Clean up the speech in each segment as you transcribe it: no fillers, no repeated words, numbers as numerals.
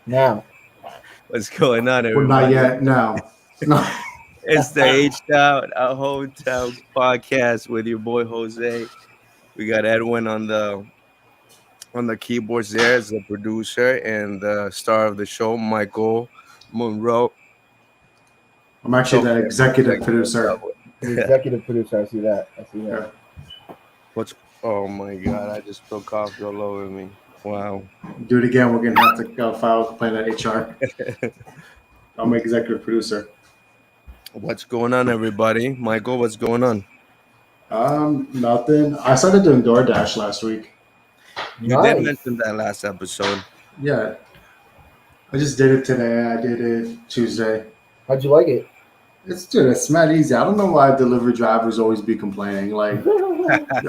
Now, What's going on, Well, not everybody? yet. No. No. It's the H Town, a Hotel podcast with your boy Jose. We got Edwin on the keyboards there as the producer and the star of the show, Michael Monroe. I'm actually the executive producer. the executive producer, I see that. Yeah. What's Oh my god, I just spilled coffee all over me. Wow. Do it again. We're gonna have to file a complaint at HR. I'm executive producer. What's going on, everybody? Michael, what's going on? Nothing. I started doing DoorDash last week. You did mention that last episode. Yeah. I just did it today. I did it Tuesday. How'd you like it? It's not easy. I don't know why delivery drivers always be complaining. Like,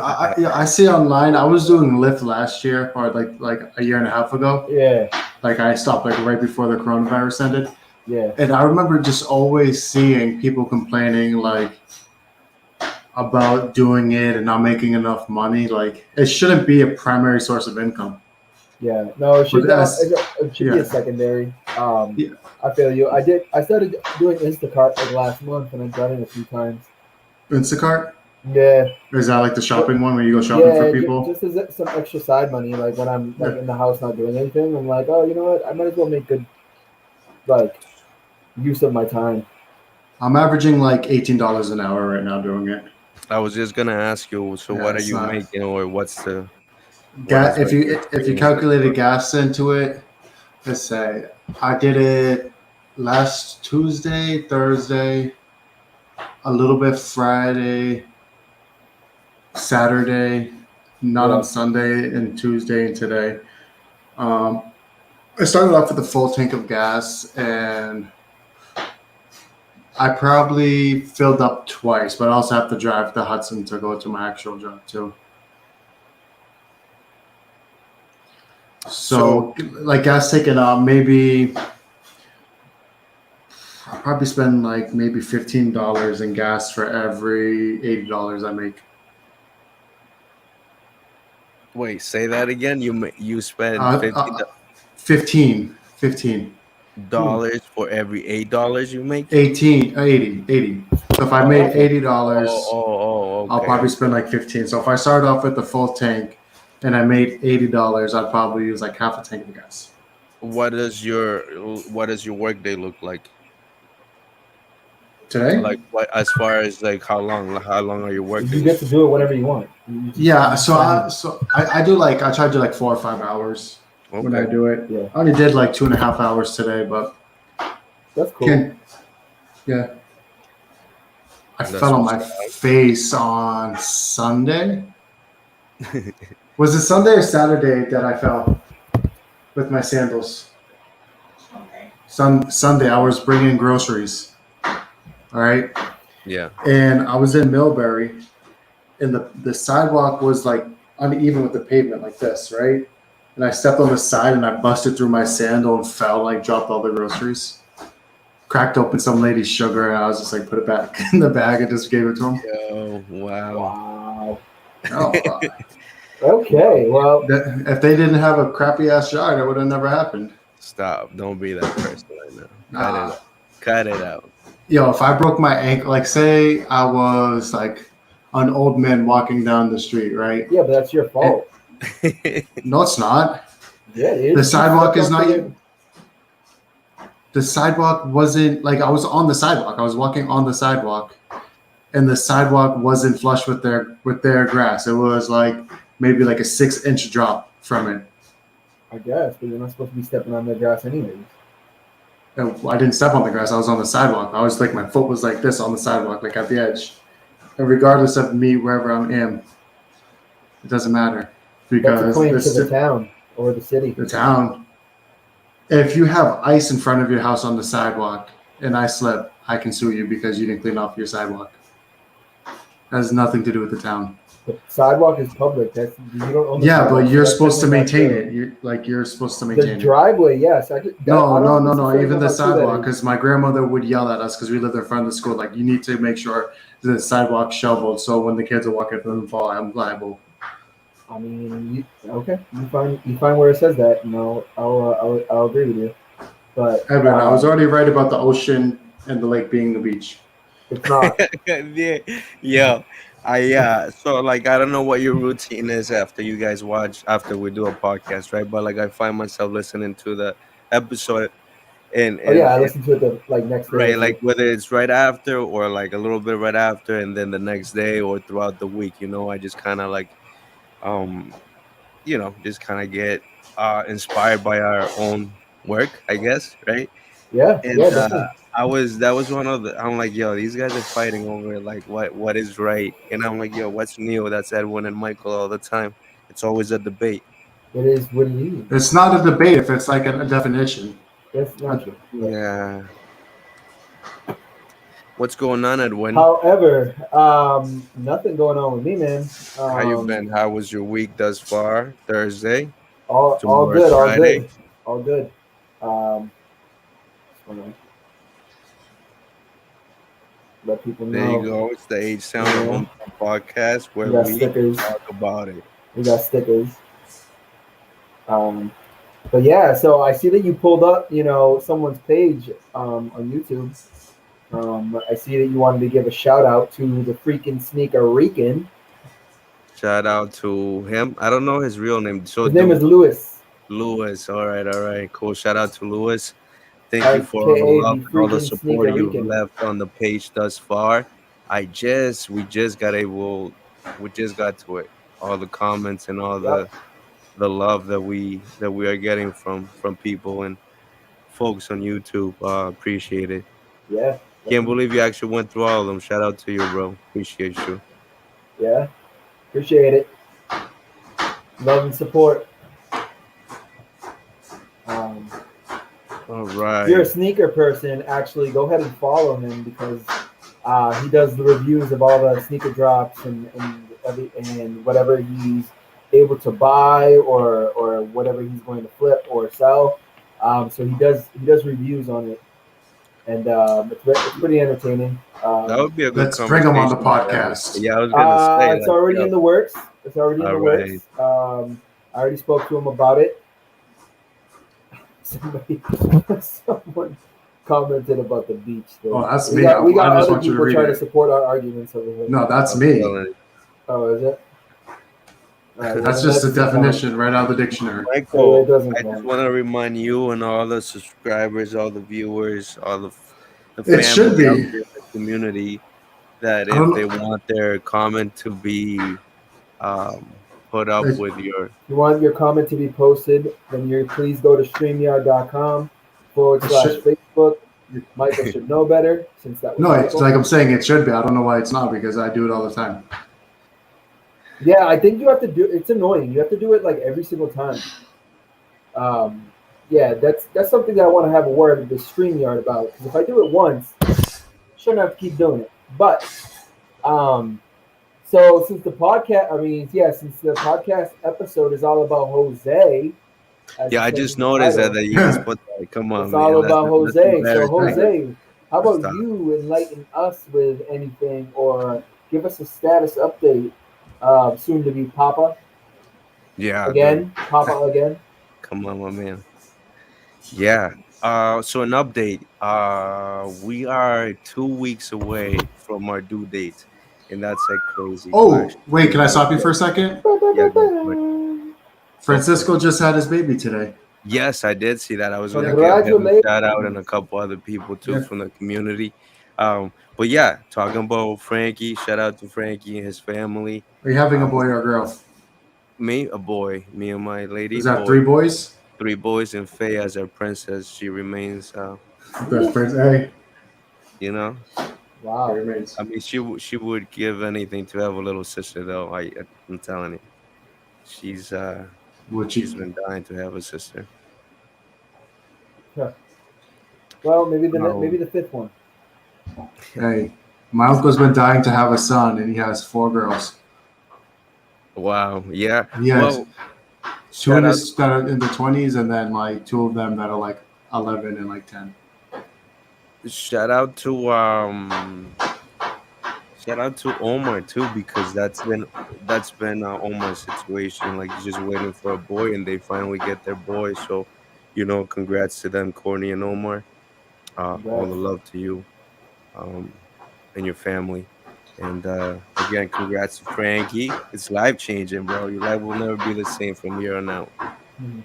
I see online. I was doing Lyft last year, or like a year and a half ago. Yeah. Like I stopped like right before the coronavirus ended. Yeah. And I remember just always seeing people complaining like about doing it and not making enough money. Like it shouldn't be a primary source of income. Yeah, no, it should, But it should be a secondary. I feel you. I started doing Instacart like last month, and I've done it a few times. Instacart? Yeah. Is that like the shopping one where you go shopping for people? Just as some extra side money. Like when I'm like in the house not doing anything, I'm like, oh, you know what? I might as well make good like use of my time. I'm averaging like $18 an hour right now doing it. I was just gonna ask you. So, what are you making, or what's the gas? If you calculated gas into it, let's say I did it last Tuesday, Thursday, a little bit Friday, Saturday, not on Sunday, and Tuesday and today. I started off with a full tank of gas, and I probably filled up twice, but I also have to drive to Hudson to go to my actual job too. So like gas taken up, maybe I'll probably spend like maybe $15 in gas for every $80 I make. Wait, say that again. You spend $15 for every $8 you make. 80. So if I made $80, okay. I'll probably spend like 15. So if I start off with the full tank and I made $80, I'd probably use like half a tank of gas. What does your work day look like today? Like what, as far as like how long are you working? You get to do it whenever you want. Yeah, I do like I try to do like 4 or 5 hours when I do it. Yeah. I only did like 2.5 hours today, but that's cool. Yeah. I fell on my face on Sunday. Was it Sunday or Saturday that I fell with my sandals? Sunday. I was bringing groceries. All right. Yeah. And I was in Millbury, and the sidewalk was like uneven with the pavement like this, right? And I stepped on the side and I busted through my sandal and fell, like dropped all the groceries. Cracked open some lady's sugar, and I was just like, put it back in the bag and just gave it to him. Oh, wow. Oh, okay, well. If they didn't have a crappy ass yard, it would have never happened. Stop. Don't be that person right now. Cut it out. Yo, if I broke my ankle, like say I was like an old man walking down the street, right? Yeah, but that's your fault. No, it's not. Yeah, it is. The sidewalk is not yet. The sidewalk wasn't like I was on the sidewalk. I was walking on the sidewalk, and the sidewalk wasn't flush with their grass. It was like maybe like a 6-inch drop from it. I guess, but you're not supposed to be stepping on the grass anyways. I didn't step on the grass. I was on the sidewalk. I was like my foot was like this on the sidewalk, like at the edge. And regardless of me, wherever I am, it doesn't matter because that's a claim to the town or the city. The town. If you have ice in front of your house on the sidewalk and I slip, I can sue you because you didn't clean off your sidewalk. That has nothing to do with the town. The sidewalk is public. You don't own the sidewalk. But you're supposed to maintain it. You're supposed to maintain it. The driveway, yes. No. Even the sidewalk, because my grandmother would yell at us because we lived in front of the school. Like, you need to make sure the sidewalk's shoveled so when the kids are walking, it doesn't fall. I'm liable. I mean, okay, you find where it says that. I'll agree with you. But Edwin, I was already right about the ocean and the lake being the beach. it's not. Yeah, yeah. So like I don't know what your routine is after you guys watch after we do a podcast, right? But like I find myself listening to the episode and Oh yeah, and, I and listened to it the like next day or right, like two. whether it's right after or like a little bit right after and then the next day or throughout the week, I just kind of like um just kind of get inspired by our own work, I guess, right? Yeah, And yeah, definitely. I was that was one of the I'm like, yo, these guys are fighting over like what is right. And I'm like, yo, what's new? That's Edwin and Michael all the time. It's always a debate. It is what it is. It's not a debate if it's like a definition. That's not true. But Yeah. What's going on, Edwin? however, nothing going on with me, man. How you been? How was your week thus far? Thursday? All Tomorrow's good, all Friday. good, all good. Um, just wanna let people There you know go. It's the H Sound Yeah. Home podcast where we got we stickers. talk about it. We got stickers. But yeah, so I see that you pulled up, someone's page on YouTube. I see that you wanted to give a shout out to the freaking sneaker Rican. Shout out to him. I don't know his real name. So His name is dude, Lewis, Lewis. All right, cool. Shout out to Lewis. Thank you for all the aka love the and all the freaking support sneaker you've Rican. left on the page thus far. We just got to it. All the comments and all Yep. the love that we are getting from people and folks on YouTube. Appreciate it. Yeah. Can't Definitely. believe you actually went through all of them. Shout out to you, bro. Appreciate you. Yeah. Appreciate it. Love and support. All If you're a right. sneaker person, actually go ahead and follow him because he does the reviews of all the sneaker drops and whatever he's able to buy or whatever he's going to flip or sell. So he does reviews on it, and it's pretty entertaining. That would be a good Let's bring him on the conversation. podcast. Yeah, I was gonna say It's like, already yo, in the works. It's already in all the right. works. I already spoke to him about it. Someone commented about the beach thing. Oh, that's we me. got we got I just other want you to people read trying to it. support our arguments over here. No, that's I'm me. telling you. Oh, is it? All right, That's well, just a doesn't count. definition right out of the dictionary. It Michael, doesn't I just count. want to remind you and all the subscribers, all the viewers, all the It should family out be. there in the community that I if don't they know. want their comment to be um, put up It, with your If you want your comment to be posted, then you please go to streamyard.com it should. /Facebook. Michael should know better since that was No, it's Michael. like I'm saying it should be. I don't know why it's not because I do it all the time. Yeah, I think you have to do. It's annoying. You have to do it like every single time. Yeah, that's something that I want to have a word with the StreamYard about. Because if I do it once, I shouldn't have to keep doing it. But so since the podcast episode is all about Jose, as yeah. it I says just in the noticed that title, you just put that. Come on, it's man. all about That's Jose. So embarrassing. Jose, how about Stop. you enlighten us with anything or give us a status update? Soon to be Papa Yeah, dude. again, Papa again. Come on, my man. Yeah. So an update. We are 2 weeks away from our due date, and that's like crazy. Oh, Actually, wait, can I stop you for a second? yeah, go for it. Francisco just had his baby today. Yes, I did see that. I was gonna give him a shout out and a couple other people too Yeah. from the community. But yeah, talking about Frankie. Shout out to Frankie and his family. Are you having a boy or a girl? Me, a boy. Me and my lady. Is that boy. 3 boys? 3 boys and Faye as our princess. She remains. Best friends. Hey, You know. Wow. he remains. I mean, she would give anything to have a little sister, though. I'm telling you, she's Would she's you? been dying to have a sister. Well, maybe Oh. maybe the fifth one. Hey, my uncle's been dying to have a son, and he has 4 girls. Wow. Yeah. He has Well, 2 shout out. that are in their 20s, and then like 2 of them that are like 11 and like 10. Shout out to Omar too, because that's been that's been Omar's situation. Like he's just waiting for a boy, and they finally get their boy. So, congrats to them, Courtney and Omar. All the Congrats. love to you, um, and your family. And again, congrats to Frankie. It's life changing, bro. Your life will never be the same from here on out. Mhm.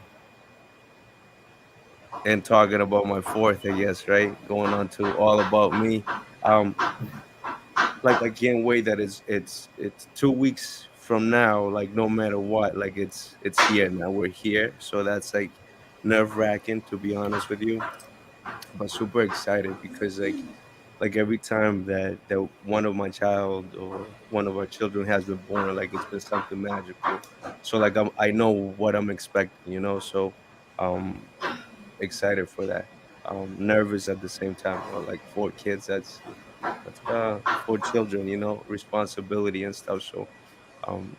And talking about my fourth, I guess, right? Going on to all about me. Um, like I can't wait that it's 2 weeks from now. Like no matter what, like it's here now. We're here, so that's like nerve wracking to be honest with you, but super excited because like every time that one of my child or one of our children has been born, like it's been something magical. So like I know what I'm expecting, so um excited for that. Nervous at the same time. Well, like four kids, that's four children, responsibility and stuff. So um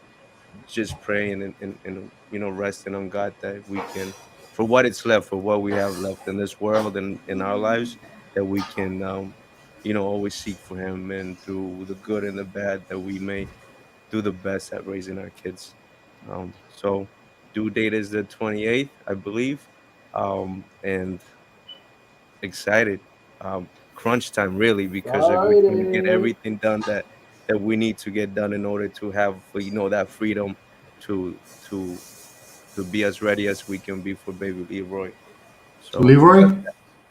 just praying and resting on God that we can, for what it's left, for what we have left in this world and in our lives, that we can always seek for him, and through the good and the bad that we may do the best at raising our kids. So due date is the 28th, I believe. And excited. Crunch time, really, because like we want to get Friday. everything done that we need to get done in order to have that freedom to to to be as ready as we can be for baby Leroy. So Leroy?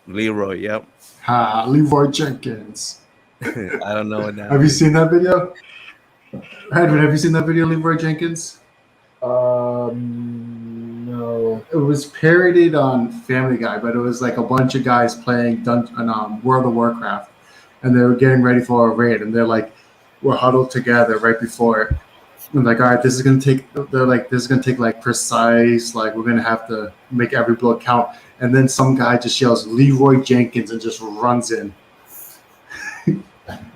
Leroy, yep. Ha, Leroy Jenkins. I don't know what that Have you means. seen that video? Edwin, have you seen that video, Leroy Jenkins? No. It was parodied on Family Guy, but it was like a bunch of guys playing World of Warcraft, and they were getting ready for a raid, and they're like, we're huddled together right before it. And like, all right, this is gonna take. They're like, this is gonna take like precise. Like, we're gonna have to make every blow count. And then some guy just yells Leroy Jenkins and just runs in.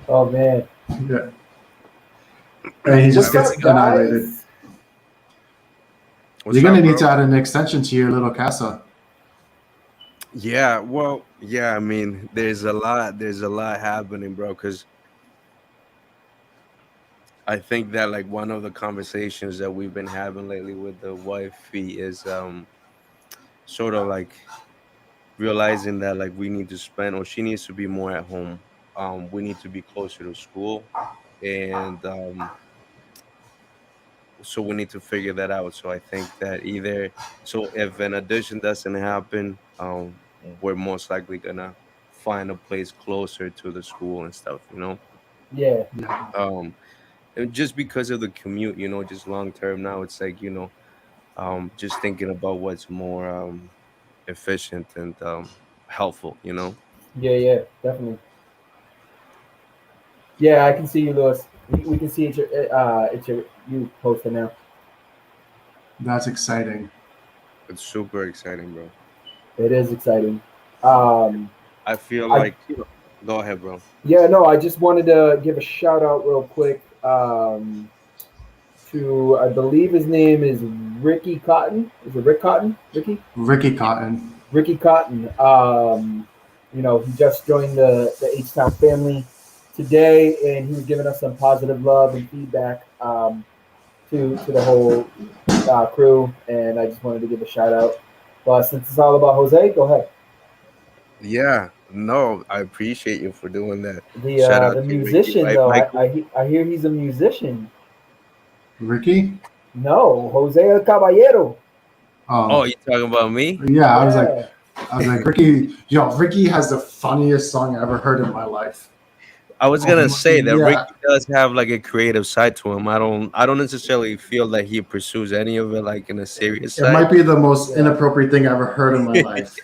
Oh man. Yeah, and he just What's gets up, annihilated. guys? What's You're gonna up, need bro? to add an extension to your little casa. Yeah, well, yeah. I mean, there's a lot happening, bro. Because I think that like one of the conversations that we've been having lately with the wifey is sort of like realizing that like we need to spend, or she needs to be more at home. We need to be closer to school, and so we need to figure that out. So I think that either, so if an addition doesn't happen, we're most likely gonna find a place closer to the school and stuff. Yeah. Yeah. And just because of the commute, just long term now, it's like just thinking about what's more efficient and helpful. Yeah. Yeah. Definitely. Yeah, I can see you, Lewis. We can see it's your you posting now. That's exciting. It's super exciting, bro. It is exciting. Um, I feel I like, go ahead, bro. Yeah, no, I just wanted to give a shout out real quick to I believe his name is Ricky Cotton. Is it Rick Cotton? Ricky Cotton. Ricky Cotton. He just joined the H Town family today, and he was giving us some positive love and feedback to the whole crew, and I just wanted to give a shout out. But since it's all about Jose, go ahead. Yeah, no, I appreciate you for doing that. The Shout uh, out the to Ricky, musician right, though, Michael? I hear he's a musician. Ricky? No, Jose Caballero. Oh, Oh, you talking about me? yeah. Yeah. I was like, Ricky. Yo, Ricky has the funniest song I ever heard in my life. I was gonna say that Yeah, Ricky does have like a creative side to him. I don't necessarily feel that he pursues any of it like in a serious it might side. be the most Yeah. inappropriate thing I ever heard in my life,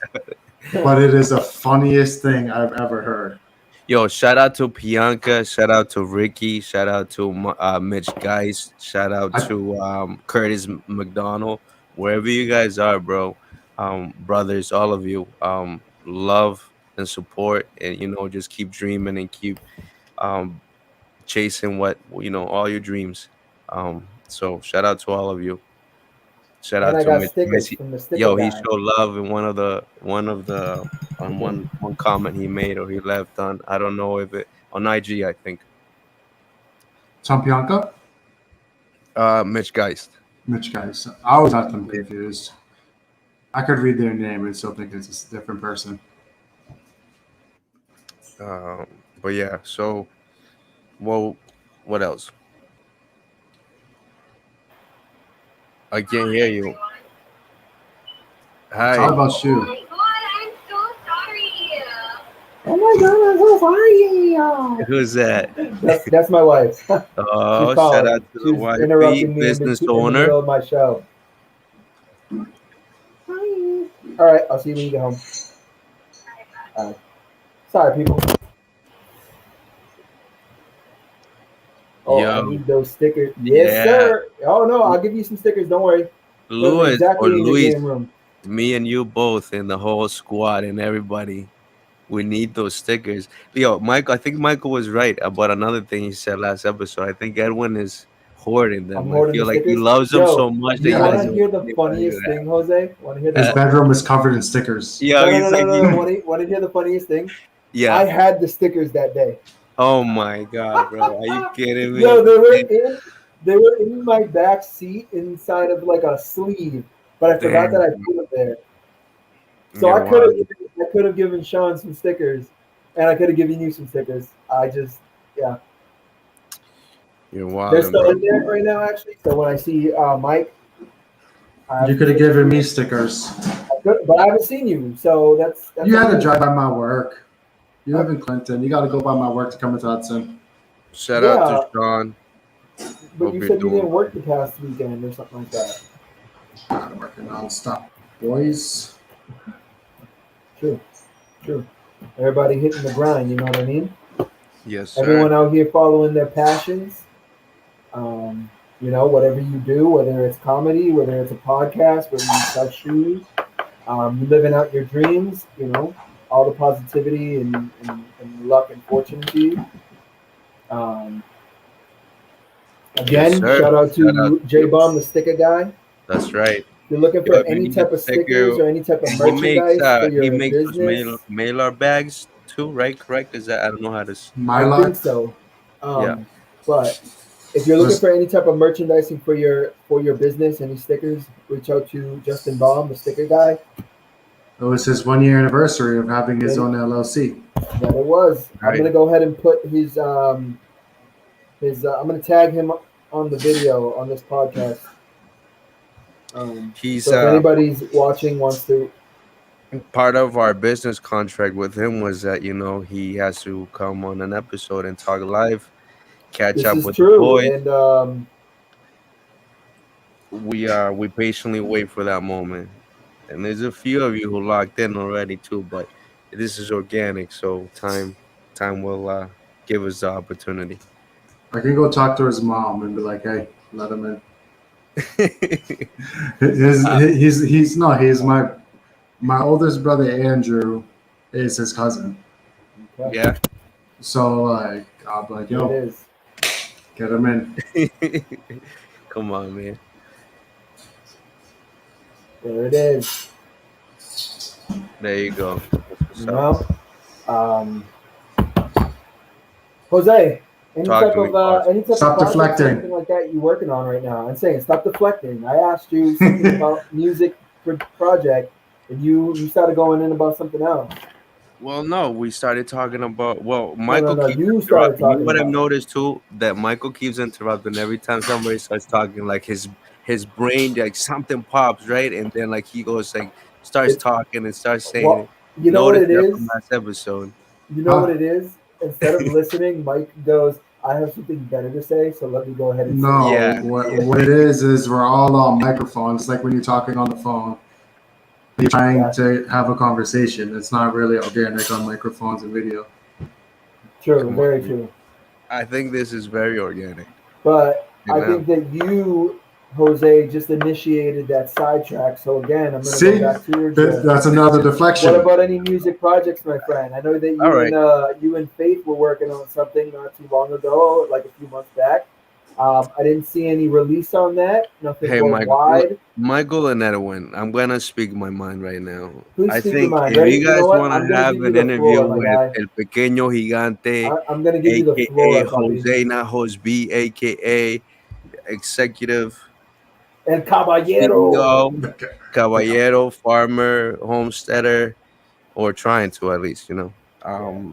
but it is the funniest thing I've ever heard. Yo, shout out to Bianca, shout out to Ricky, shout out to Mitch Geist, shout out I, to Curtis McDonald, wherever you guys are, bro. Brothers, all of you. Love and support, and just keep dreaming and keep um, chasing all your dreams. So shout out to all of you. Shout And out I to got Mitch stickers Geist. from the sticker Yo, he guy. showed love in one of the on one comment he made or he left on, I don't know if it on IG, I think. Tom Bianca? Mitch Geist. Mitch guys. I always got them confused. I could read their name and still think it's a different person. Um, but yeah, so well, what else? I can't hear you. It's all Hi. about you. Oh my god, I'm so sorry. Who's that? That's my wife. Oh, She's shout calling. out to the She's wifey, interrupting me business in the owner. middle of my show. Hi. All right, I'll see you when you get home. All right. Sorry, people. Oh, I Yo, need those stickers. Yes, yeah, sir. Oh no, I'll give you some stickers. Don't worry. Put them Louis exactly or in your Luis, game room. me and you both, and the whole squad and everybody. We need those stickers. Yo, Michael, I think Michael was right about another thing he said last episode. I think Edwin is hoarding them. I'm I hoarding feel the like he stickers. loves them so Yo, much that you he want doesn't to hear want the anybody funniest to have. thing, Jose? Want to hear the His funniest? bedroom is covered in stickers. Yo, No, no, he's no, like, no, no. Want to hear the funniest thing? I yeah. had the stickers that day. Oh my god, bro, are you kidding Yo, me? they were in my back seat inside of like a sleeve, but I forgot that I Damn, put them there. So you're wild. I could have given Sean some stickers, and I could have given you some stickers. Yeah, You're they're wild, still bro. in there right now actually. So when I see Mike, I You could have given me stickers. but I haven't seen you, so that's You had on to me. drive by my work. You live in Clinton. You got to go by my work to come into Hudson. Shout out Yeah, to Sean. but Hope you you're said you doing didn't work the past weekend or something like that. I'm working nonstop, boys. True. Everybody hitting the grind, you know what I mean? yes, sir. Everyone out here following their passions. You know, whatever you do, whether it's comedy, whether it's a podcast, whether you sell shoes, you living out your dreams, you know, all the positivity and luck and fortune to you. Again, Yes, sir. shout out Shout out to to J you. Bomb, the sticker guy. That's right. If you're looking Yo, for if you any need a type of sticker, stickers or any type of he merchandise for your makes those business, mailer bags too, right? Correct? Is that I don't know how to. I think Mylar. so. Yeah. But if you're looking for any type of merchandising for your business, any stickers, reach out to Justin Baum, the sticker guy. It was his 1 year anniversary of having his own LLC. That it was. I'm Right. gonna go ahead and put his I'm gonna tag him on the video on this podcast. He's So if anybody's watching wants to, part of our business contract with him was that he has to come on an episode and talk live, catch this up is with the true. boys. And We patiently wait for that moment, and there's a few of you who locked in already too. But this is organic, so time will give us the opportunity. I can go talk to his mom and be like, "Hey, let him in." He's my oldest brother Andrew is his cousin. Yeah. So like I'll be like, it "Yo, is. get him in." Come on, man. There it is. There you go. You know, Jose. Any Talk type to me, of boss. Stop project, deflecting. something like that you working on right now? I'm saying stop deflecting. I asked you something about music project, and you started going in about something else. Well, no, we started talking about. Well, No, Michael no, keeps you started interrupting. You know talking what I've about. noticed too? That Michael keeps interrupting every time somebody starts talking. Like his brain, like something pops, right? And then like he goes like starts talking and starts saying Well, it. you know what Notice it that is. from last episode. You know what it is. Instead of listening, Mike goes, "I have something better to say, so let me go ahead and say No, it." Yeah. what it is we're all on microphones. It's like when you're talking on the phone, you're trying to have a conversation. It's not really organic on microphones and video. True, Come on, very man. true. I think this is very organic. But Right I now. think that you, Jose, just initiated that sidetrack. So again, I'm going to See? go back to your gist. That's another deflection. What about any music projects, my friend? I know that All right. you and Faith were working on something not too long ago, like a few months back. I didn't see any release on that. Nothing Hey, worldwide. Michael and Edwin, I'm gonna speak my mind right now. Please I speak your think mind. if Ready? you You guys know what? want I'm to gonna have give you an the interview floor, my with guy. El Pequeño Gigante, I'm going to give you the floor, aka puppy. Jose Najos B, aka executive El Caballero. CEO, caballero, farmer, homesteader, or trying to at least, you know. Yeah.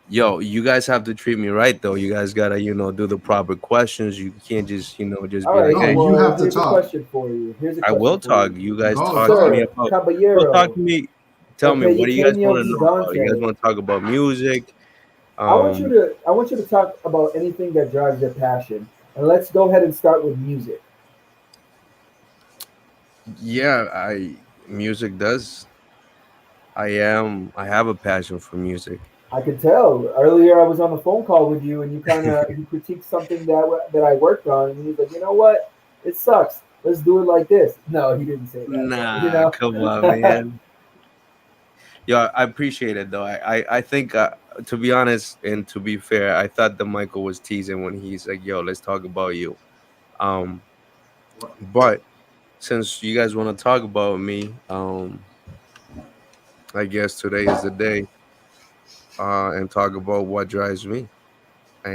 Yo, you guys have to treat me right though. You guys gotta, do the proper questions. You can't just, just All be like, right. No, hey, you Well, have to here's a talk. question for you. Here's a I will question for talk. you. You guys Go, talk to me Sir talk. about. Well, talk Caballero, to me. Tell El me, what do you guys Pequeño want to know about? You guys Gigante. want to talk about music? I Um, want you to talk about anything that drives your passion. And let's go ahead and start with music. yeah, music does. I have a passion for music. I could tell. Earlier, I was on the phone call with you, and you critiqued something that I worked on, and he was like, you know what? It sucks. Let's do it like this. No, he didn't say that, but you Nah, know. come on, man. Yeah, I appreciate it though. I think to be honest and to be fair, I thought that Michael was teasing when he's like, "Yo, let's talk about you." Um, but since you guys want to talk about me, I guess today is the day, and talk about what drives me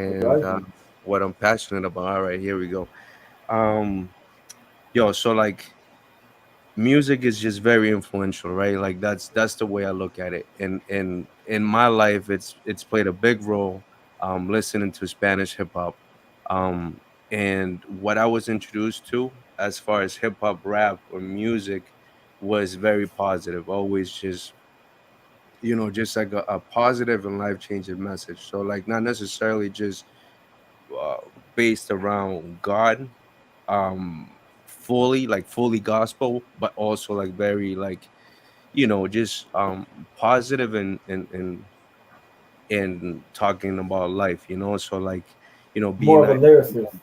What and drives you? what I'm passionate about. All right, here we go. Um, yo, so like music is just very influential, right? Like that's the way I look at it. And in my life, it's played a big role. Listening to Spanish hip hop, and what I was introduced to as far as hip hop, rap, or music was very positive. Always just just like a positive and life changing message. So like not necessarily just uh, based around God, fully gospel, but also like very like just positive and talking about life, so like More being of a like, lyricist.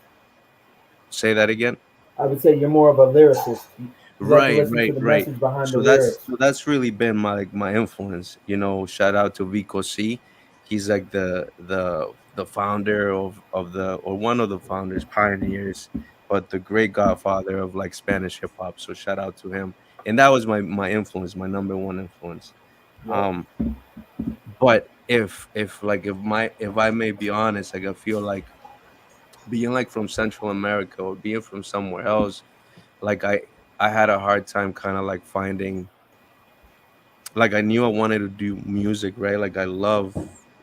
say that again. I would say you're more of a lyricist. You like to Right, listen to right, the right. message behind the So that's lyrics. so that's really been my influence. Shout out to Vico C. He's like the founder of the or one of the founders, pioneers, but the great godfather of like Spanish hip hop. So shout out to him. And that was my influence, my number one influence. Yep. Um, but if I may be honest, like I feel like being like from Central America or being from somewhere else, like I had a hard time kind of like finding, like I knew I wanted to do music, right? Like I love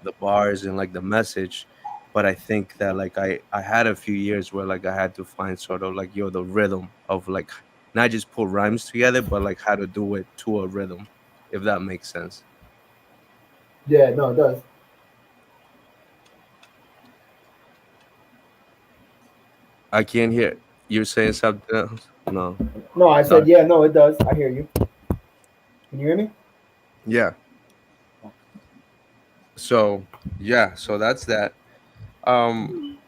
the bars and like the message, but I think that like I had a few years where like I had to find sort of like the rhythm of like not just put rhymes together, but like how to do it to a rhythm, if that makes sense. Yeah, no, it does. I can't hear you're saying something else. No, No, I said, sorry. yeah, no, it does. I hear you. Can you hear me? Yeah. So yeah, so that's that. Um,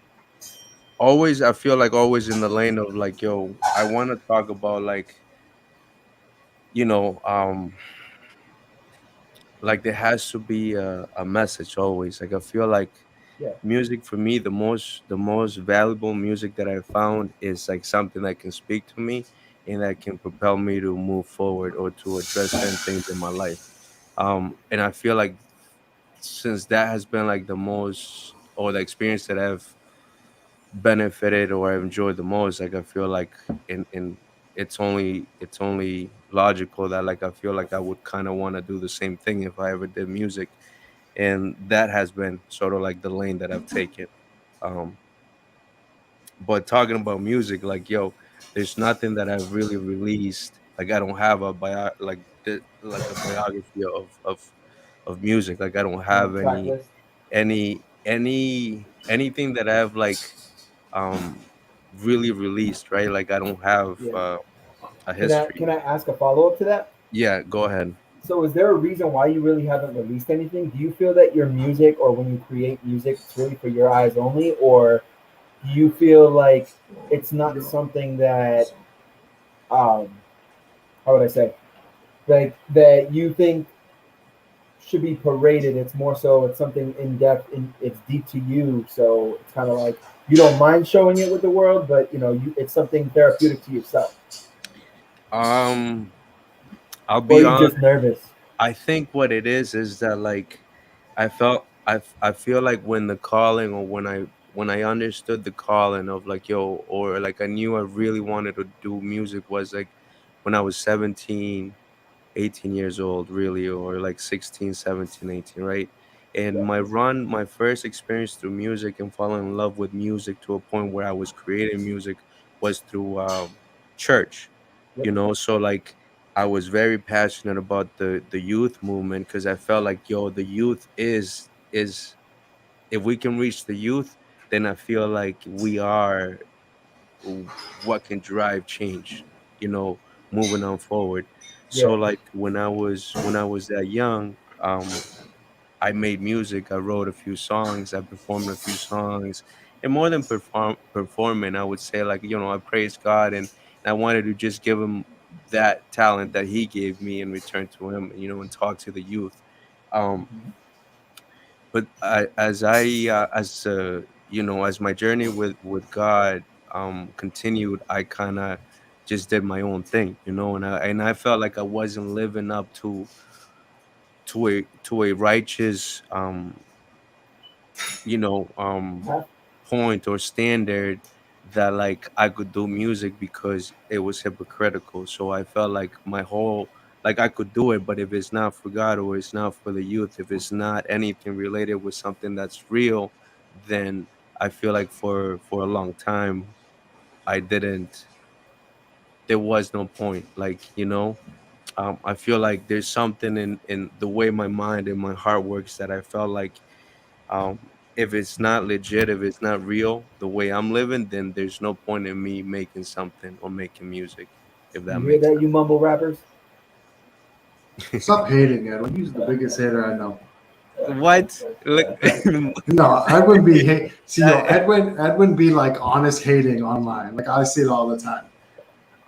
always I feel like always in the lane of like, yo, I want to talk about like you know um like there has to be a message always. Like I feel like Yeah. music for me, the most valuable music that I found is like something that can speak to me and that can propel me to move forward or to address certain things in my life. And I feel like since that has been like the most or the experience that I've benefited or I've enjoyed the most, like I feel like in it's only logical that like I feel like I would kind of want to do the same thing if I ever did music. And that has been sort of like the lane that I've taken. Um but talking about music, like yo, there's nothing that I've really released. Like I don't have a like a biography of music. Like I don't No, have track list. anything that I've like um really released, right? Like I don't have Yeah. a Can history. I ask a follow up to that? Yeah, go ahead. So, is there a reason why you really haven't released anything? Do you feel that your music, or when you create music, it's really for your eyes only, or do you feel like it's not something that, um, how would I say, like that you think should be paraded? It's more so it's something in depth, and it's deep to you. So it's kind of like you don't mind showing it with the world, but it's something therapeutic to yourself, um I'll or be are you honest. just nervous? I think what it is that like I feel like when the calling or when I understood the calling of like yo, or like I knew I really wanted to do music was like when I was 17, 18 years old, really, or like 16, 17, 18, right? And Yeah. my first experience through music and falling in love with music to a point where I was creating music was through church, Yep. so like I was very passionate about the youth movement because I felt like yo, the youth is if we can reach the youth, then I feel like we are what can drive change, you know, moving on forward. So Yeah. like when I was that young, I made music. I wrote a few songs. I performed a few songs, and more than performing, I would say like I praised God, and I wanted to just give him that talent that He gave me in return to Him, and talk to the youth. Um, Mhm. but as my journey with God continued, I kind of just did my own thing, and I felt like I wasn't living up to a righteous you know um Huh? point or standard that like I could do music because it was hypocritical. So I felt like my whole like I could do it, but if it's not for God or it's not for the youth, if it's not anything related with something that's real, then I feel like for a long time I didn't there was no point. I feel like there's something in the way my mind and my heart works that I felt like if it's not legit, if it's not real, the way I'm living, then there's no point in me making something or making music, if that You hear makes that, you mumble rappers? sense. Stop hating, Edwin. He's the biggest hater I know. What? Look, No, Edwin be hate. See, yo, that- Edwin be like honest hating online. Like I see it all the time.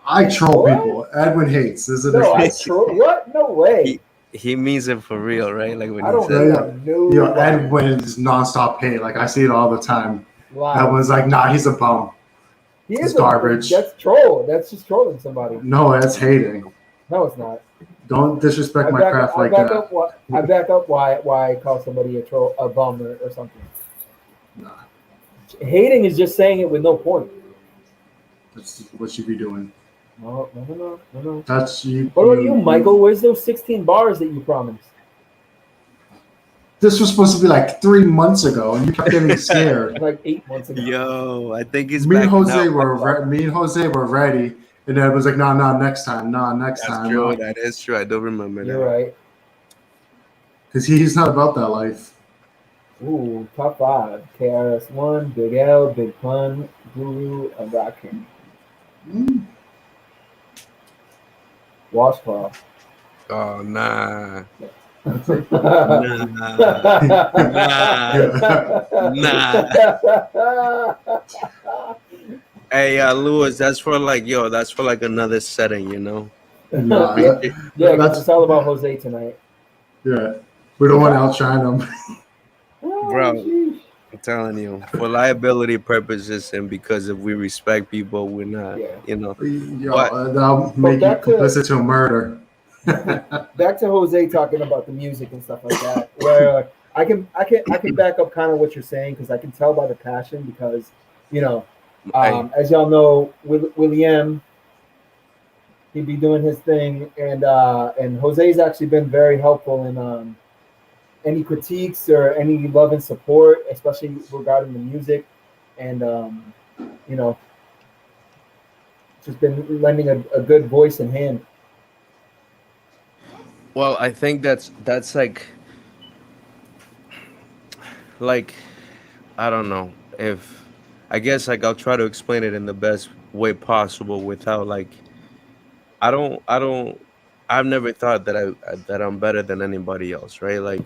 I troll What? people. Edwin hates. There's a No, I difference. troll. What? No way. he he means it for real, right? Like when I he don't Yeah, says hate that. yeah. on Yo, nobody. Edwin is nonstop hate. Like I see it all the time. Lies. Edwin's like, nah, he's a bum. He He's is a. garbage. That's troll. That's just trolling somebody. No, that's hating. No, it's not. Don't disrespect I my back up. craft I like back that. up. I back up. Why I call somebody a troll, a bum, or something. Nah, Hating is just saying it with no point. that's what you be doing. No, no, no, no, no, no. That's you. What about you, Michael? Where's those 16 bars that you promised? This was supposed to be like 3 months ago, and you kept getting scared. Like 8 months ago. Yo, I think he's Me and backing Jose out. were ready, and then it was like, no, no, next time, no, next That's time, true. no, That is true. I don't remember You're that. right. because he's not about that life. Ooh, top five. KRS-One, Big L, Big Pun, Guru, and Rakim. Mm. Washcloth. Oh nah, nah. nah. Hey, Lewis, that's for like that's for like another setting. Nah, Appreciate- Yeah, 'cause that's it's all about Jose tonight. yeah. We don't want to outshine him. Bro, sheesh. I'm telling you, for liability purposes and because if we respect people, we're not, Yeah. Yo, But that'll make you back to- complicit to a murder. Back to Jose talking about the music and stuff like that. Where I can back up kind of what you're saying because I can tell by the passion because hey, as y'all know, William, he'd be doing his thing, and Jose's actually been very helpful in any critiques or any love and support, especially regarding the music, and just been lending a good voice and hand. well, I think that's like I don't know if I guess like I'll try to explain it in the best way possible without like I don't I've never thought that I'm better than anybody else, right? Like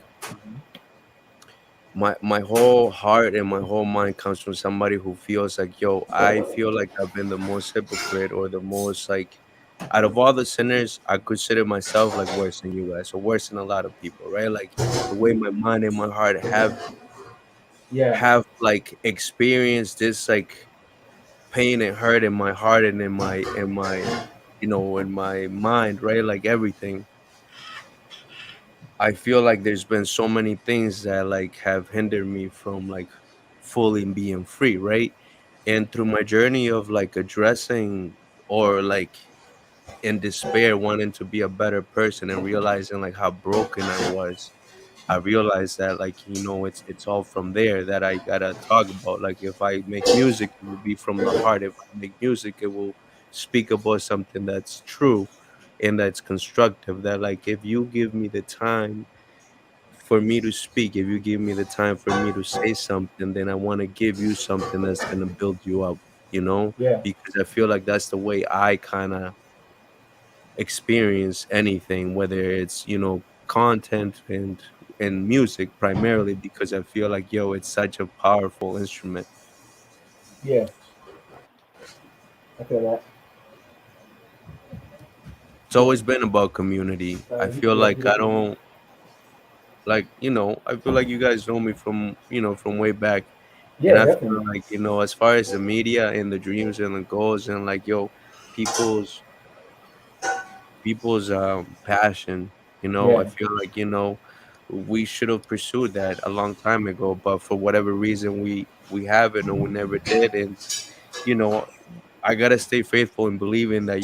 my whole heart and my whole mind comes from somebody who feels like, yo, I feel like I've been the most hypocrite or the most like out of all the sinners, I consider myself like worse than you guys or worse than a lot of people, right? Like the way my mind and my heart Yeah, have like experienced this like pain and hurt in my heart and in my mind, right? Like everything. I feel like there's been so many things that like have hindered me from like fully being free, right? And through my journey of like addressing or like in despair wanting to be a better person and realizing like how broken I was, I realized that like it's all from there that I gotta talk about. Like if I make music, it will be from the heart. If I make music, it will speak about something that's true and that's constructive. That like if you give me the time for me to speak, if you give me the time for me to say something, then I want to give you something that's gonna build you up, you know? Yeah, Because I feel like that's the way I kind of experience anything, whether it's content and music primarily, because I feel like it's such a powerful instrument. yeah, I feel that. It's always been about community. I feel Yeah, like I don't like I feel like you guys know me from from way back, and yeah, I feel definitely. like as far as the media and the dreams and the goals and like people's passion, I Yeah, feel like we should have pursued that a long time ago, but for whatever reason we haven't or we never did. And you know I gotta stay faithful and believing that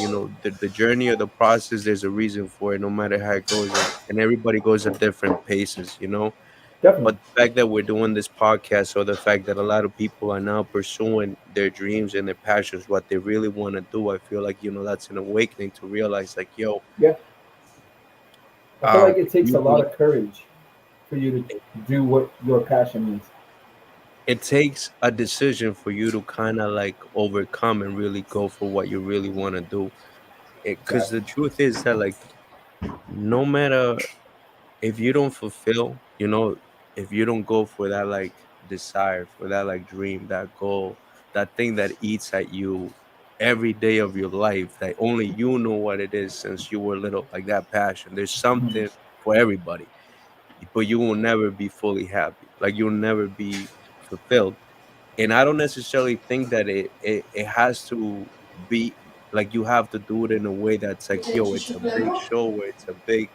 the journey or the process, there's a reason for it, no matter how it goes, and everybody goes at different paces. definitely, But the fact that we're doing this podcast, or the fact that a lot of people are now pursuing their dreams and their passions, what they really want to do, I feel like that's an awakening to realize, like, yo, yeah. I feel like it takes a you lot of courage for you to do what your passion is. it takes a decision for you to kind of like overcome and really go for what you really want to do. Because Exactly. the truth is that, like, no matter if you don't fulfill, if you don't go for that like desire, for that like dream, that goal, that thing that eats at you every day of your life, that only you know what it is since you were little, like that passion. There's Mhm. something for everybody, but you will never be fully happy. Like you'll never be fulfilled. And I don't necessarily think that it has to be like you have to do it in a way that's like, yo, it's a big show where it's a big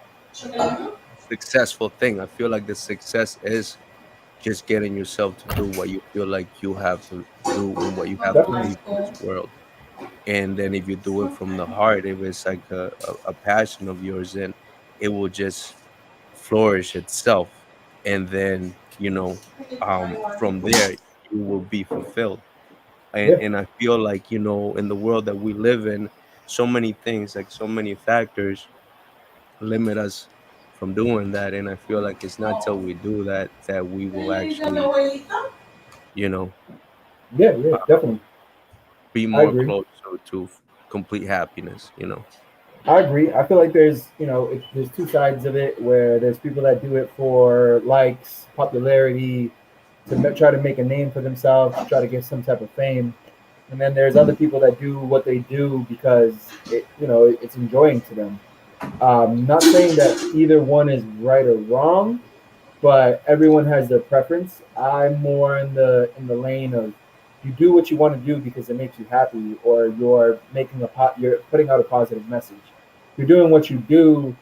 successful thing. I feel like the success is just getting yourself to do what you feel like you have to do and what you have to Definitely. leave in this world. And then if you do it from the heart, if it's like a passion of yours, then it will just flourish itself. And then, from there, you will be fulfilled. And, Yeah, and I feel like, in the world that we live in, so many things, like so many factors limit us from doing that. And I feel like it's not till we do that that we will actually, you know, yeah, yeah, uh, definitely. be I more agree. close to complete happiness. I agree. I feel like there's, there's two sides of it where there's people that do it for likes, popularity, to try to make a name for themselves, to try to get some type of fame. And then there's other people that do what they do because it's enjoying to them. Not saying that either one is right or wrong, but everyone has their preference. I'm more in the lane of you do what you want to do because it makes you happy, or you're putting out a positive message. You're doing what you do,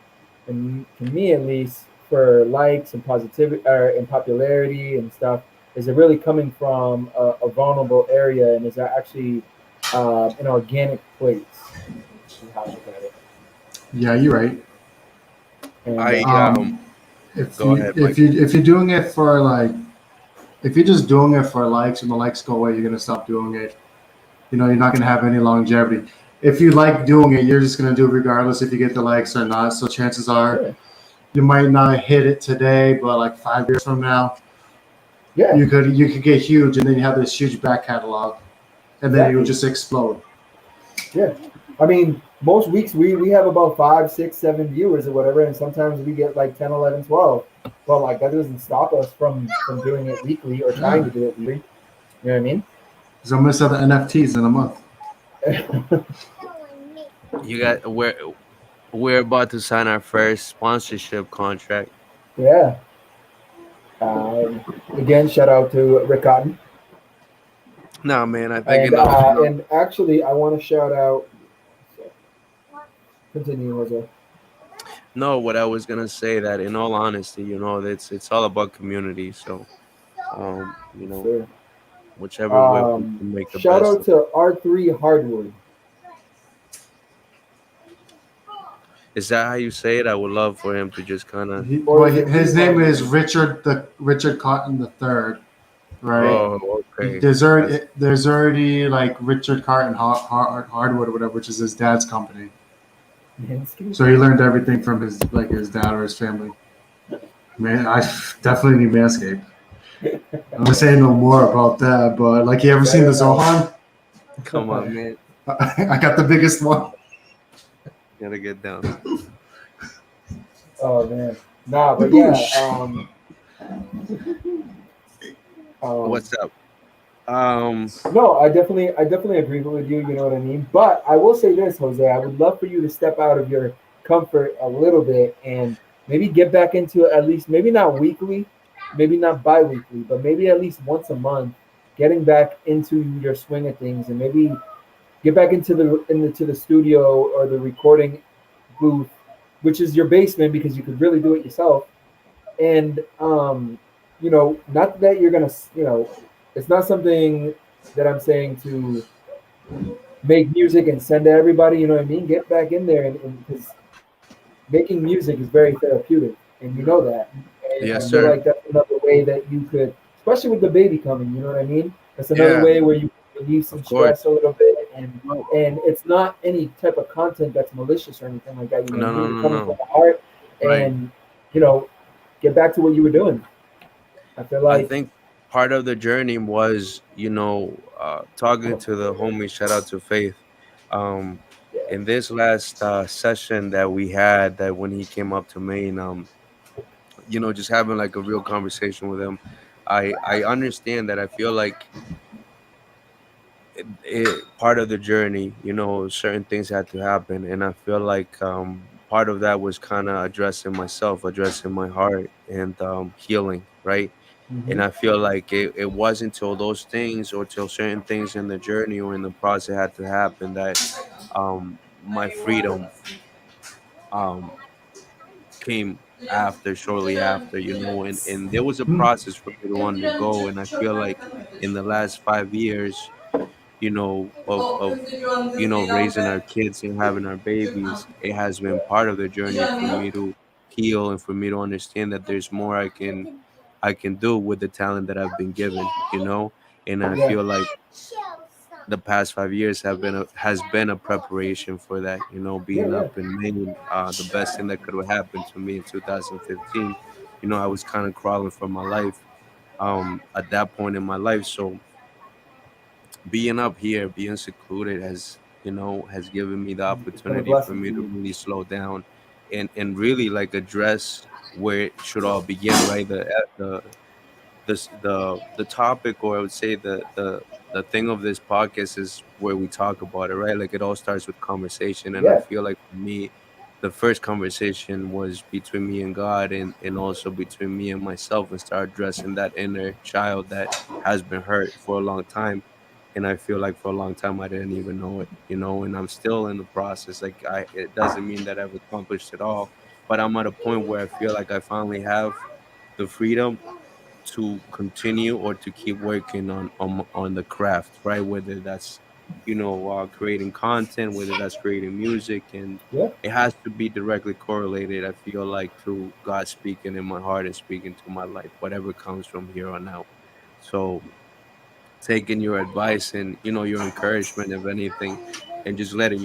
and to me at least, for likes and positivity and popularity and stuff. Is it really coming from a vulnerable area, and is that actually an organic place? Is how I look at it. Yeah, you're right. And I Um, if Go you ahead, if you Michael. if you're doing it for like if you're just doing it for likes and the likes go away, you're gonna stop doing it. You're not gonna have any longevity. If you like doing it, you're just gonna do it regardless if you get the likes or not. So chances are yeah, you might not hit it today, but like 5 years from now, yeah, you could get huge, and then you have this huge back catalog, and then it will exactly. just explode. Yeah. I mean, most weeks we have about 5, 6, 7 viewers or whatever, and sometimes we get like 10, 11, 12. But like that doesn't stop us from doing it weekly or trying Yeah, to do it weekly. You know what because I'm gonna sell the NFTs in a month. I mean? You got we're about to sign our first sponsorship contract. Yeah. Again, shout out to Rick Cotton. Nah, man, I think enough. And actually, I want to shout out. Continue, Jose. No, what I was gonna say, that in all honesty, it's all about community. So, Yes, sir. whichever way we can make the Shout best out of it. to R3 Hardwood. Is that how you say it? I would love for him to just kind of. Or is it His Lee name is Hardwood? Richard Cotton the third, right? Yeah. Oh, okay. There's already like Richard Carton Hardwood or whatever, which is his dad's company. Manscaped? So he learned everything from his dad or his family. Man, I definitely need Manscaped. I'm not saying no more about that, but like, you ever seen the Zohan? Come on, man. I got the biggest one. Gotta get down. Oh man. Nah, but yeah. What's up? No, I definitely agree with you. You know what I mean. But I will say this, Jose. I would love for you to step out of your comfort a little bit and maybe get back into at least maybe not weekly, maybe not bi-weekly, but maybe at least once a month, getting back into your swing of things and maybe get back into the studio or the recording booth, which is your basement because you could really do it yourself. And not that you're gonna, it's not something that I'm saying to make music and send to everybody. You know what I mean? Get back in there, and because making music is very therapeutic, and you know that. And Yes, I feel sir. like that's another way that you could, especially with the baby coming. You know what I mean? That's another Yeah, way where you relieve some of course. stress a little bit, and No, and it's not any type of content that's malicious or anything like that. You know what I no, mean? no, You're no, coming from no. the heart, Right. and you know, get back to what you were doing. I feel I like, think part of the journey was, talking to the homie. Shout out to Faith. Um, yeah, in this last session that we had, that when he came up to Maine, just having like a real conversation with him, I understand that. I feel like part of the journey, certain things had to happen, and I feel like part of that was kind of addressing myself, addressing my heart, and healing, right? And hmm, I feel like it wasn't till those things or till certain things in the journey or in the process had to happen that my freedom um, came after, shortly after, and there was a process for me to undergo. And I feel like in the last 5 years, of raising our kids and having our babies, it has been part of the journey for me to heal and for me to understand that there's more I can do with the talent that I've been given. And I yeah, feel like the past 5 years has been a preparation for that. yeah, Being yeah, up in Maine, the best thing that could have happened to me in 2015. I was kind of crawling for my life at that point in my life. So being up here, being secluded has given me the it's been a opportunity for blessing me to to you. really slow down and really like address where it should all begin, right? The topic, or I would say the thing of this podcast is where we talk about it, right? Like it all starts with conversation, and I Yeah, feel like for me, the first conversation was between me and God, and also between me and myself, and start addressing that inner child that has been hurt for a long time. And I feel like for a long time I didn't even know it, and I'm still in the process. Like it doesn't mean that I've accomplished it all, but I'm at a point where I feel like I finally have the freedom to continue or to keep working on the craft, right? Whether that's creating content, whether that's creating music, and yeah, it has to be directly correlated. I feel like to God speaking in my heart and speaking to my life, whatever comes from here on out. So taking your advice and your encouragement, if anything, and just letting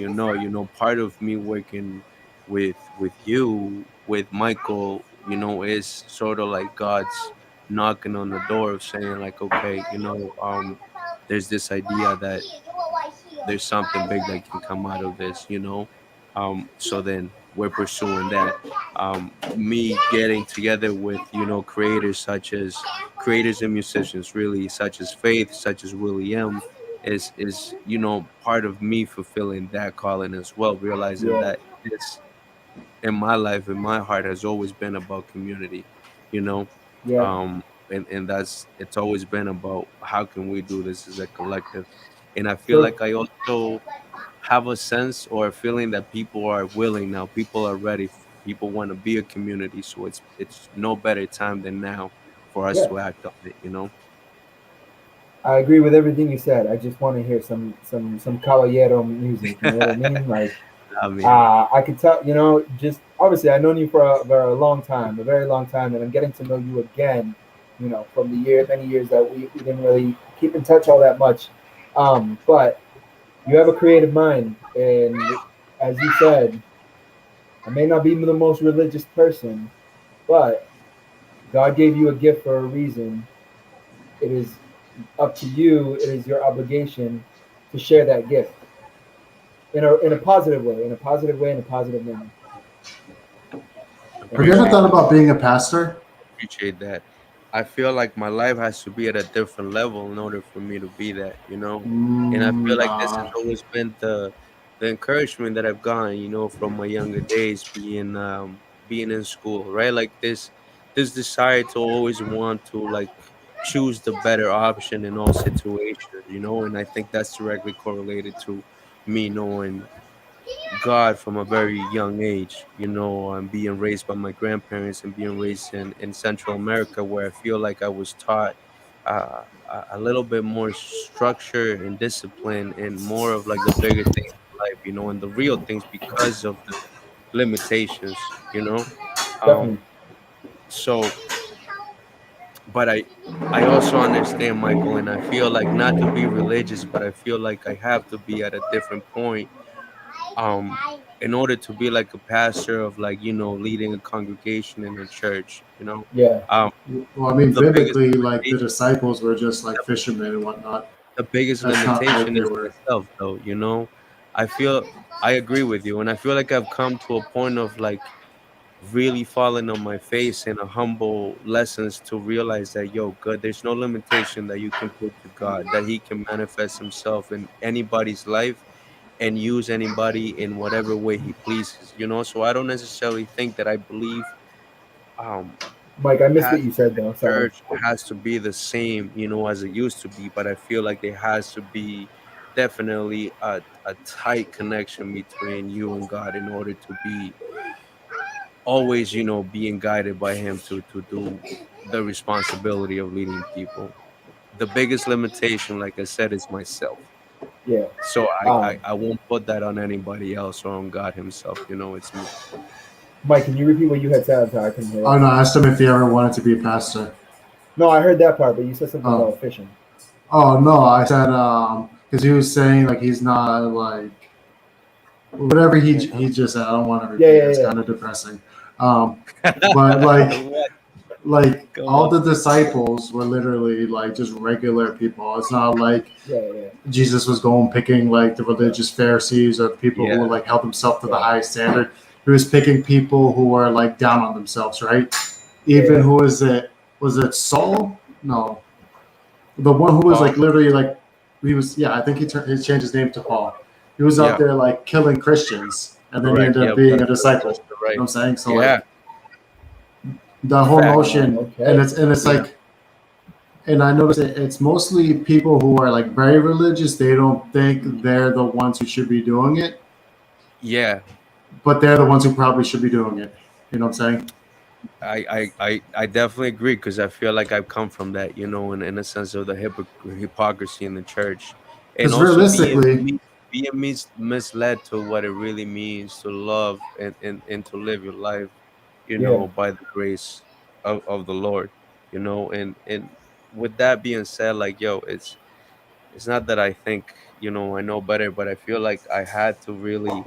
part of me working with you, with Michael, is sort of like God's knocking on the door of saying like, okay, there's this idea that there's something big that can come out of this. So then we're pursuing that. Me getting together with creators and musicians, really, such as Faith, such as William, is part of me fulfilling that calling as well, realizing yeah, that this in my life, in my heart, has always been about community, you know. yeah. And that's it's always been about how can we do this as a collective. And I feel So like I also have a sense or a feeling that people are willing now, people are ready, people want to be a community, so it's no better time than now for us yeah, to act on it. I agree with everything you said. I just want to hear some caballero music. You know what I mean? Like, I mean, I could tell. You know, just obviously, I known you for a long time, a very long time, and I'm getting to know you again. You know, from the many years that we didn't really keep in touch all that much. But you have a creative mind, and as you said, I may not be the most religious person, but God gave you a gift for a reason. It is up to you. It is your obligation to share that gift in a positive way, in a positive way, in a positive manner. Have you And ever thought about being a pastor? appreciate that. I feel like my life has to be at a different level in order for me to be that, And I feel like this has Nah. always been the encouragement that I've gotten, from my younger days, being in school, right? Like this desire to always want to like choose the better option in all situations, and I think that's directly correlated to me knowing God from a very young age. I'm being raised by my grandparents and being raised in Central America, where I feel like I was taught a little bit more structure and discipline and more of like the bigger things in life, and the real things because of the limitations. definitely, Um, so, but I also understand, Michael, and I feel like not to be religious, but I feel like I have to be at a different point um in order to be like a pastor of like leading a congregation in a church. yeah, um Well, I mean, the biggest biblically, like the limitation disciples were just like fishermen and whatnot. the biggest That's not like limitation they is were. myself, though. I feel I agree with you, and I feel like I've come to a point of like really falling on my face in a humble lessons to realize that good, there's no limitation that you can put to God, that he can manifest himself in anybody's life and use anybody in whatever way he pleases. So I don't necessarily think that I believe um Mike, I missed what past you said though. Sorry. church has to be the same, as it used to be, but I feel like there has to be definitely a tight connection between you and God in order to be always, being guided by him to do the responsibility of leading people. The biggest limitation, like I said, is myself. Yeah. So Um, I won't put that on anybody else or on God himself. It's me. Mike, can you repeat what you had said? I'm sorry, I couldn't hear Oh it. no, I asked him if he ever wanted to be a pastor. No, I heard that part, but you said something Oh, about fishing. oh no, I said because he was saying like he's not like whatever he just said. I don't want to Yeah, repeat it. yeah, It's yeah, kind of depressing. But like What? like Go all on. the disciples were literally like just regular people. It's not like yeah, yeah, Jesus was going picking like the yeah, religious Pharisees or people who Yeah, like held themselves to the yeah, highest standard. He was picking people who were like down on themselves, right? yeah, Even yeah, who is it? Was it Saul? No, the one who was Paul. like literally like he was. Yeah, I think he changed his name to Paul. He was out Yeah, there like killing Christians, and then he correct. ended Yeah, up being a that's disciple. You right. know what I'm saying? So Yeah, like the whole facts. notion, and okay. it's Yeah, like and I notice it's mostly people who are like very religious. They don't think they're the ones who should be doing it, yeah. but they're the ones who probably should be doing it. You know what I'm saying? I definitely agree because I feel like I've come from that, in a sense of the hypocrisy in the church, and Because also being realistically, misled to what it really means to love and to live your life, Yeah, by the grace of the Lord, and with that being said, like it's not that I think I know better, but I feel like I had to really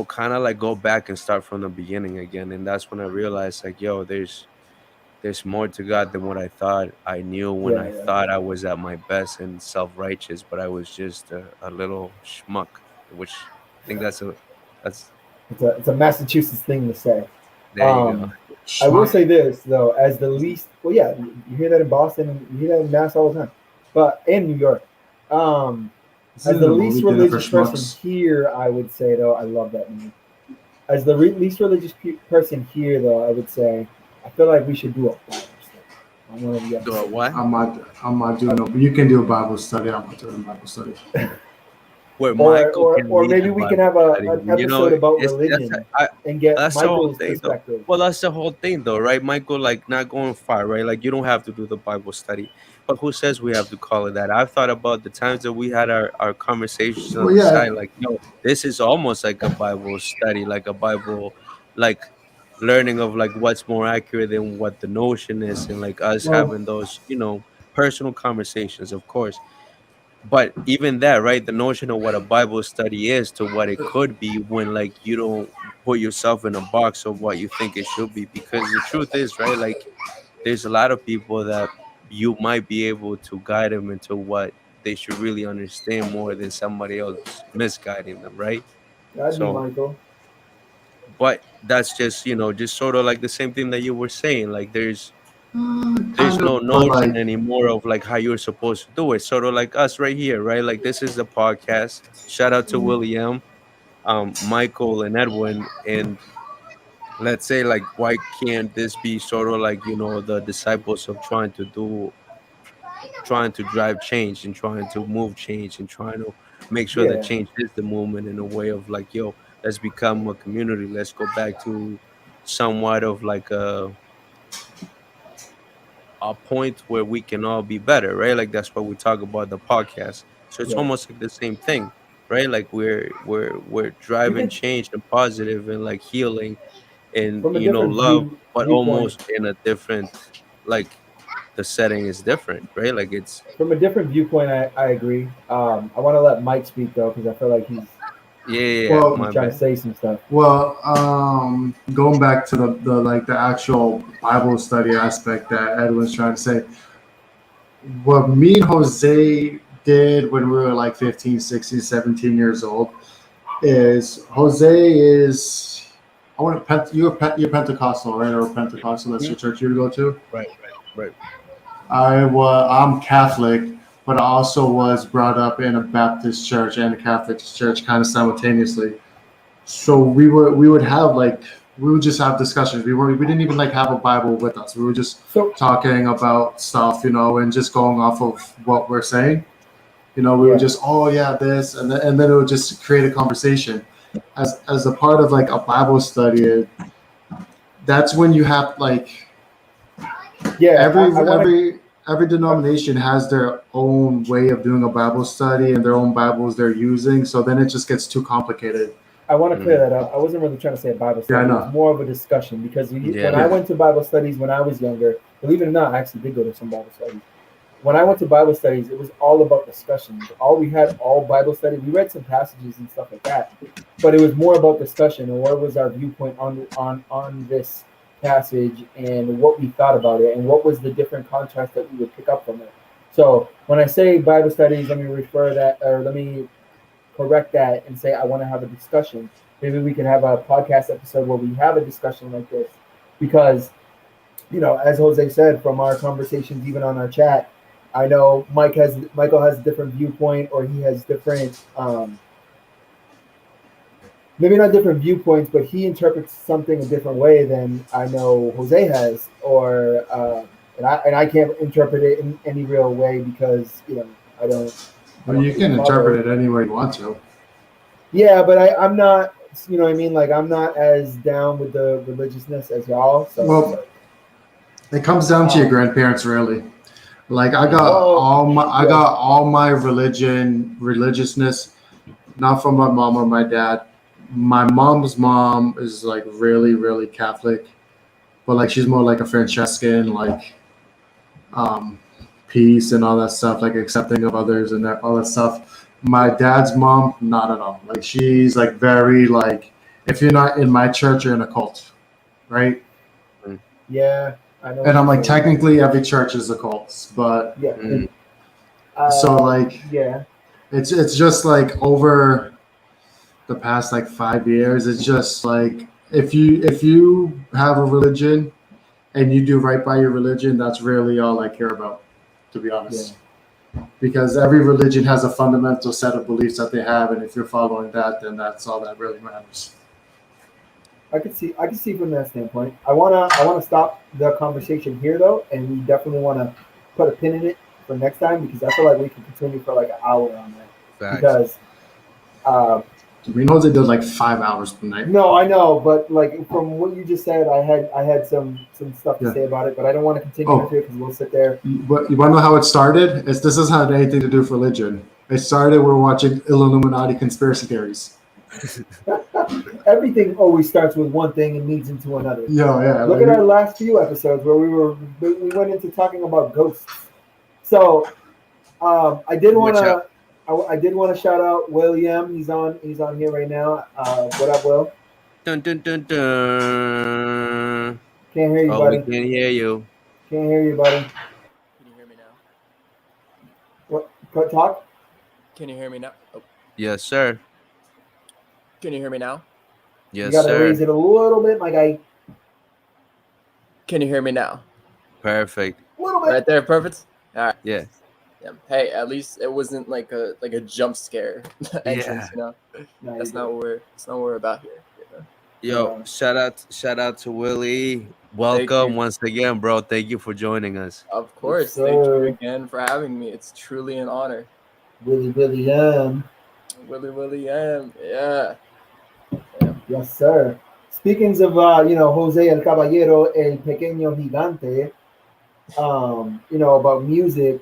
kind of like go back and start from the beginning again. And that's when I realized, like, there's more to God than what I thought I knew when yeah, I yeah. thought I was at my best and self righteous, but I was just a little schmuck, which I think that's It's a Massachusetts thing to say. there you go. Um, I will schmuck. say this though, as the least. Well, yeah, you hear that in Boston, and you hear that in Mass all the time, but in New York, um, This as the isn't a least movie dinner for religious person schmucks. here, I would say though, I love that movie. As the least religious person here, though, I would say I feel like we should do a Bible study on one of the Do a episodes. what? I'm not doing no. But you can do a Bible study. I'm not doing a Bible study. where Michael can or lead maybe the we can Bible have study. an You know, episode about it's religion and get that's the whole Michael's thing, though. perspective. Well, that's the whole thing, though, right, Michael? Like not going far, right? Like you don't have to do the Bible study, but who says we have to call it that? I've thought about the times that we had our conversations on Well, the yeah, side, like, this is almost like a Bible study, like a Bible, like learning of like what's more accurate than what the notion is, and like us well, having those, personal conversations, of course. But even that, right? The notion of what a Bible study is to what it could be when like you don't put yourself in a box of what you think it should be. Because the truth is, right, like there's a lot of people that you might be able to guide them into what they should really understand more than somebody else misguiding them, right? That'd be So, Michael. but that's just, just sort of like the same thing that you were saying. Like there's kind of, no but notion anymore of like how you're supposed to do it. Sort of like us right here, right? Like this is the podcast. Shout out to William, Michael, and Edwin. And let's say like, why can't this be sort of like the disciples of trying to drive change and trying to move change and trying to make sure that Yeah. change is the movement in a way of like, let's become a community. Let's go back to somewhat of like a point where we can all be better, right? Like that's what we talk about the podcast. So it's Yeah. almost like the same thing, right? Like we're You driving could, change and positive and like healing and from a different love, but viewpoint, almost in a different, like the setting is different, right? Like it's I agree. I want to let Mike speak though because I feel like Well, he's my trying to bad. say some stuff. well, going back to the like the actual Bible study aspect that Edwin's trying to say, what me and Jose did when we were like 15, 16, 17 years old is Jose is, I want to, you're Pentecostal, right? Or Pentecostal, that's your church you go to? Right, right, I'm Catholic, but I also was brought up in a Baptist church and a Catholic church kind of simultaneously. So we would just have discussions. We didn't even like have a Bible with us. We were just So talking about stuff, and just going off of what we're saying. We Yeah. would just, oh yeah, this, and then it would just create a conversation. As a part of like a Bible study, that's when you have like yeah, every denomination has their own way of doing a Bible study and their own Bibles they're using. So then it just gets too complicated. I want to clear that up. I wasn't really trying to say a Bible study. Yeah, I know. It was more of a discussion because Yeah. when I went to Bible studies when I was younger, believe it or not, I actually did go to some Bible studies. When I went to Bible studies, it was all about discussions. All Bible study. We read some passages and stuff like that, but it was more about discussion and what was our viewpoint on this passage and what we thought about it and what was the different contrast that we would pick up from it. So when I say Bible studies, let me correct that and say I want to have a discussion. Maybe we can have a podcast episode where we have a discussion like this, because as Jose said from our conversations, even on our chat, I know Michael has a different viewpoint, or he has different maybe not different viewpoints, but he interprets something a different way than I know Jose has, or and I can't interpret it in any real way because I don't. Well, you can interpret it any way you want to. Yeah, but I'm not. You know what I mean? Like I'm not as down with the religiousness as y'all. So Well, it comes down to your grandparents, really. Like I got all my religiousness, not from my mom or my dad. My mom's mom is like really, really Catholic, but like she's more like a Franciscan, like peace and all that stuff, like accepting of others and all that stuff. My dad's mom, not at all. Like she's like very like, if you're not in my church, you're in a cult, right? Yeah, I know. And I'm like, technically every church is a cult, but Yeah. so like yeah. it's just like over the past like 5 years, it's just like if you have a religion and you do right by your religion, that's really all I care about, to be honest. Because every religion has a fundamental set of beliefs that they have, and if you're following that, then that's all that really matters. I can see from that standpoint. I wanna stop the conversation here though, and we definitely wanna put a pin in it for next time because I feel like we can continue for like an hour on that. Facts. Because We know they did like 5 hours per night. No, I know, but like from what you just said, I had some stuff to Yeah. say about it, but I don't want to continue Oh. into it because we'll sit there. But you want to know how it started? This doesn't have anything to do with religion. It started, we're watching Illuminati conspiracy theories. Everything always starts with one thing and leads into another. Yeah. Look at our last few episodes where we went into talking about ghosts. So I did want to shout out William. He's on here right now. What up, Will? Dun, dun, dun, dun. Can't hear you, Oh, buddy. we can't hear you. Can't hear you, buddy. Can you hear me now? What? Talk. Can you hear me now? Oh, Yes, sir. can you hear me now? Yes, You gotta sir. raise it a little bit, my guy. Can you hear me now? Perfect. A little bit. Right there, perfect. All right. Yeah. Yeah. Hey, at least it wasn't like a jump scare entrance. Yeah. You know, No, that's you're not what we're about here. You know? Yo, Yeah. shout out to Willie. Welcome you. once again, bro. Thank you for joining us. Of course. Yes, Thank sir. you again for having me. It's truly an honor. Willie. Willie M. Yeah. Yes, sir. Speaking of Jose el Caballero, el pequeño gigante, about music,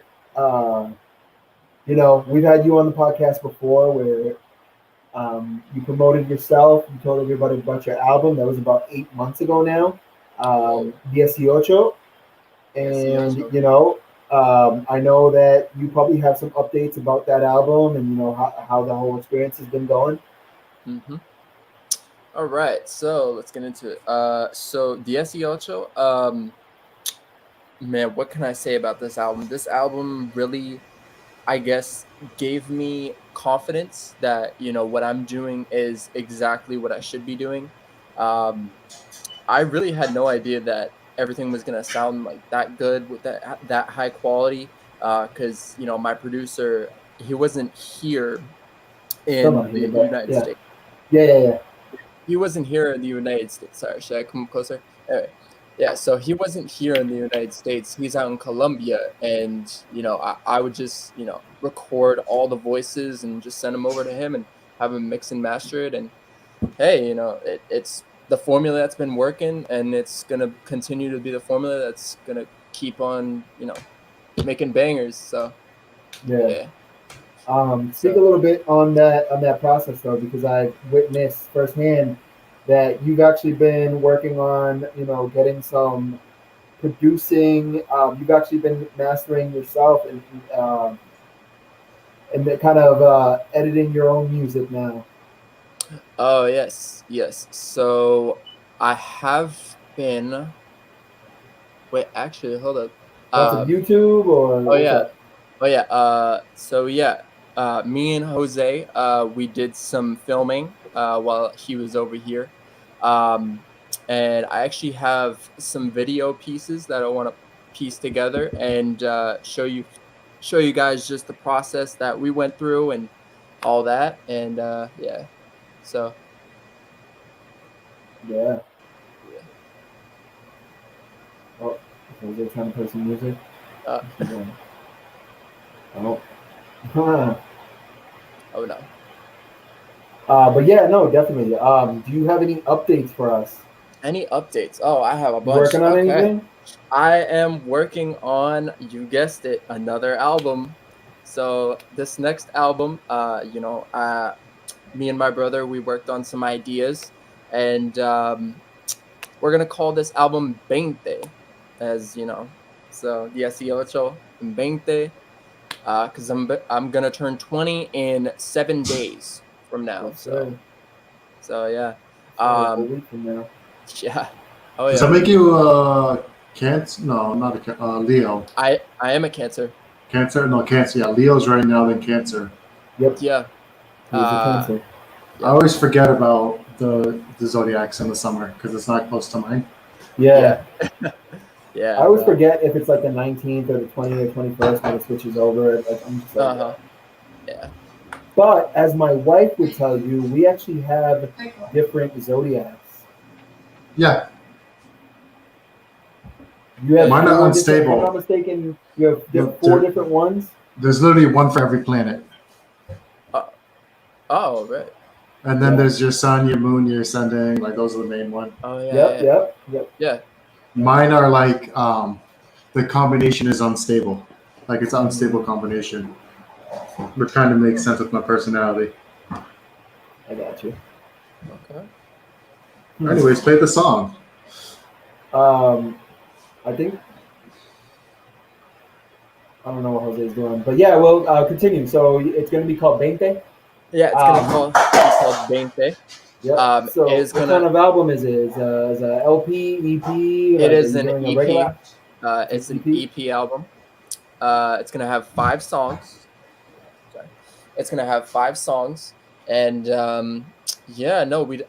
we've had you on the podcast before where you promoted yourself, you told everybody about your album. That was about 8 months ago now. 18. And 18. I know that you probably have some updates about that album and how the whole experience has been going. Mm-hmm. All right, so let's get into it. So 18, man, what can I say about this album? This album really, I guess, gave me confidence that what I'm doing is exactly what I should be doing. I really had no idea that everything was gonna sound like that good with that high quality. Because my producer, he wasn't here in the United States. Yeah. He wasn't here in the United States. Sorry, should I come closer? Anyway, yeah, so he wasn't here in the United States. He's out in Colombia, and I would just record all the voices and just send them over to him and have him mix and master it. And hey, it's the formula that's been working, and it's gonna continue to be the formula that's gonna keep on making bangers. So yeah. Speak a little bit on that process though, because I've witnessed firsthand that you've actually been working on, getting some producing. You've actually been mastering yourself and kind of editing your own music now. Oh yes. So I have been. Wait, actually, hold up. That's on YouTube or? So yeah. Me and Jose, we did some filming while he was over here, and I actually have some video pieces that I want to piece together and show you guys just the process that we went through and all that, and yeah. So yeah. Oh, Jose trying to play some music. Oh. Oh no. But yeah, no, definitely. Do you have any updates for us? Any updates? Oh, I have a bunch. Working on anything? I am working on, you guessed it, another album. So this next album, me and my brother, we worked on some ideas, and we're gonna call this album 20, as so 18 and 20. Because I'm gonna turn 20 in 7 days from now. Yes, so yeah. A week from now. Yeah. Oh yeah. Does that make you Cancer? No, not a Leo. I am a Cancer. Cancer? No, Cancer. Yeah, Leo's right now, then Cancer. Yep. Yeah. He's a Cancer. I always forget about the zodiacs in the summer because it's not close to mine. Yeah. Yeah. I always forget if it's like the 19th or the 20th or 21st when it switches over. I'm just like, yeah. But as my wife would tell you, we actually have different zodiacs. Yeah. You have mine are unstable. If I'm not mistaken, you have 4 different ones. There's literally one for every planet. Oh, right. And then Yeah. there's your sun, your moon, your sending. Like those are the main one. Oh, yeah. Yep, yeah. yep. Yeah. Mine are like the combination is unstable. Like it's an unstable combination. Which kind of makes sense with my personality. I got you. Okay. Anyways, play the song. I think I don't know what Jose's doing, but yeah, we'll continue. So it's gonna be called Veinte. Yeah, it's gonna be called Veinte. Yep. So it is what gonna- kind of album is it? Is a LP, EP? It Like, is are you an doing a EP. regular- It's an EP? EP album. It's gonna have 5 songs. Sorry. It's gonna have 5 songs, and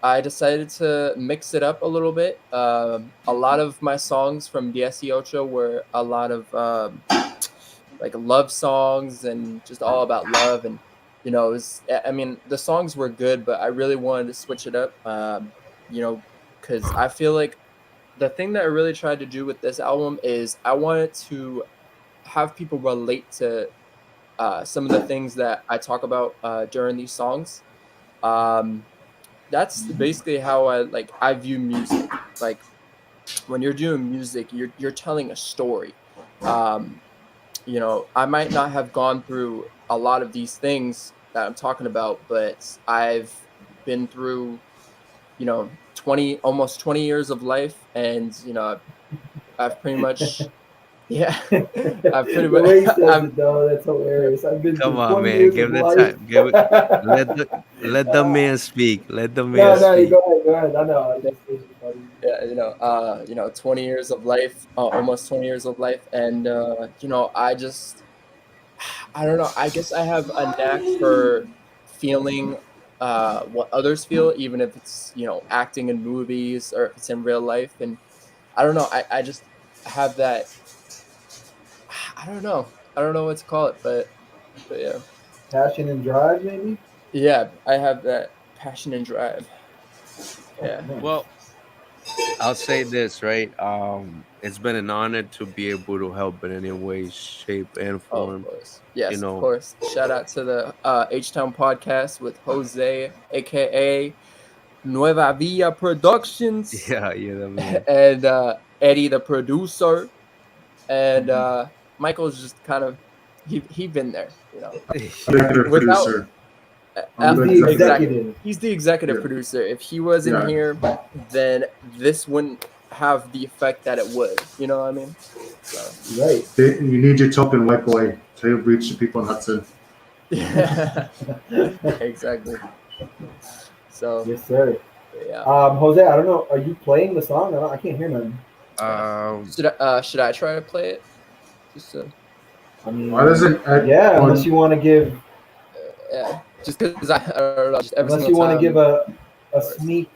I decided to mix it up a little bit. A lot of my songs from DS8 were a lot of like love songs and just all about love, and it was, I mean, the songs were good, but I really wanted to switch it up. Because I feel like the thing that I really tried to do with this album is I wanted to have people relate to some of the things that I talk about during these songs. That's basically how I view music. Like when you're doing music, you're telling a story. I might not have gone through a lot of these things that I'm talking about, but I've been through, almost 20 years of life, and I've pretty much, yeah, I've pretty The way he much, says it though, that's hilarious. I've been Come through on, 20 man. years Give of the life. time. Let the man speak. Let the man No, you speak. go ahead. I know. That's funny. yeah, 20 years of life, almost 20 years of life, and I don't know. I guess I have a knack for feeling what others feel, even if it's acting in movies or if it's in real life. And I don't know. I just have that. I don't know. I don't know what to call it, but yeah, Passion and drive, maybe. yeah. I have that passion and drive. Yeah. Well, I'll say this, right? It's been an honor to be able to help in any way, shape, and Oh, of form. course. Yes, You know. of course. Shout out to the H-Town podcast with Jose, aka Nueva Villa Productions, Yeah, the man. and Eddie, the producer, and Michael's just kind of he been there, Executive Without- producer. He's the Exactly. executive. He's the executive Yeah. producer. If he wasn't Yeah. here, then this wouldn't have the effect that it would. You know what I mean? So, Right. You need your token white boy to reach the people in Hudson. yeah, exactly. So Yes, sir. yeah. Jose, I don't know. Are you playing the song? I can't hear nothing. Should I try to play it? Just I mean, Why doesn't yeah, unless you want to give, yeah, just because I don't know. Just every unless you single want to time- give a sneak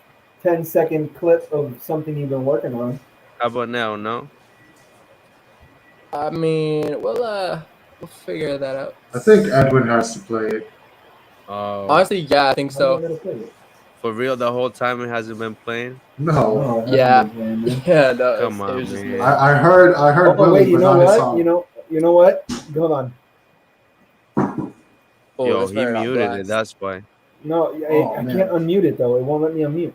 10-second clip of something you've been working on. How about now? No. I mean, we'll figure that out. I think Edwin has to play it. Honestly, yeah, I think How am I so. gonna play it? For real, the whole time it hasn't been playing. No, Oh, it hasn't Yeah. been playing, man. Yeah, no, Come it on, was just man. me. I heard Oh, Billy, wait, you but know not his what? song. You know what? Hold on. Oh, Yo, that's he better not muted blast. it. That's why. No, Oh, I man. can't unmute it though. It won't let me unmute.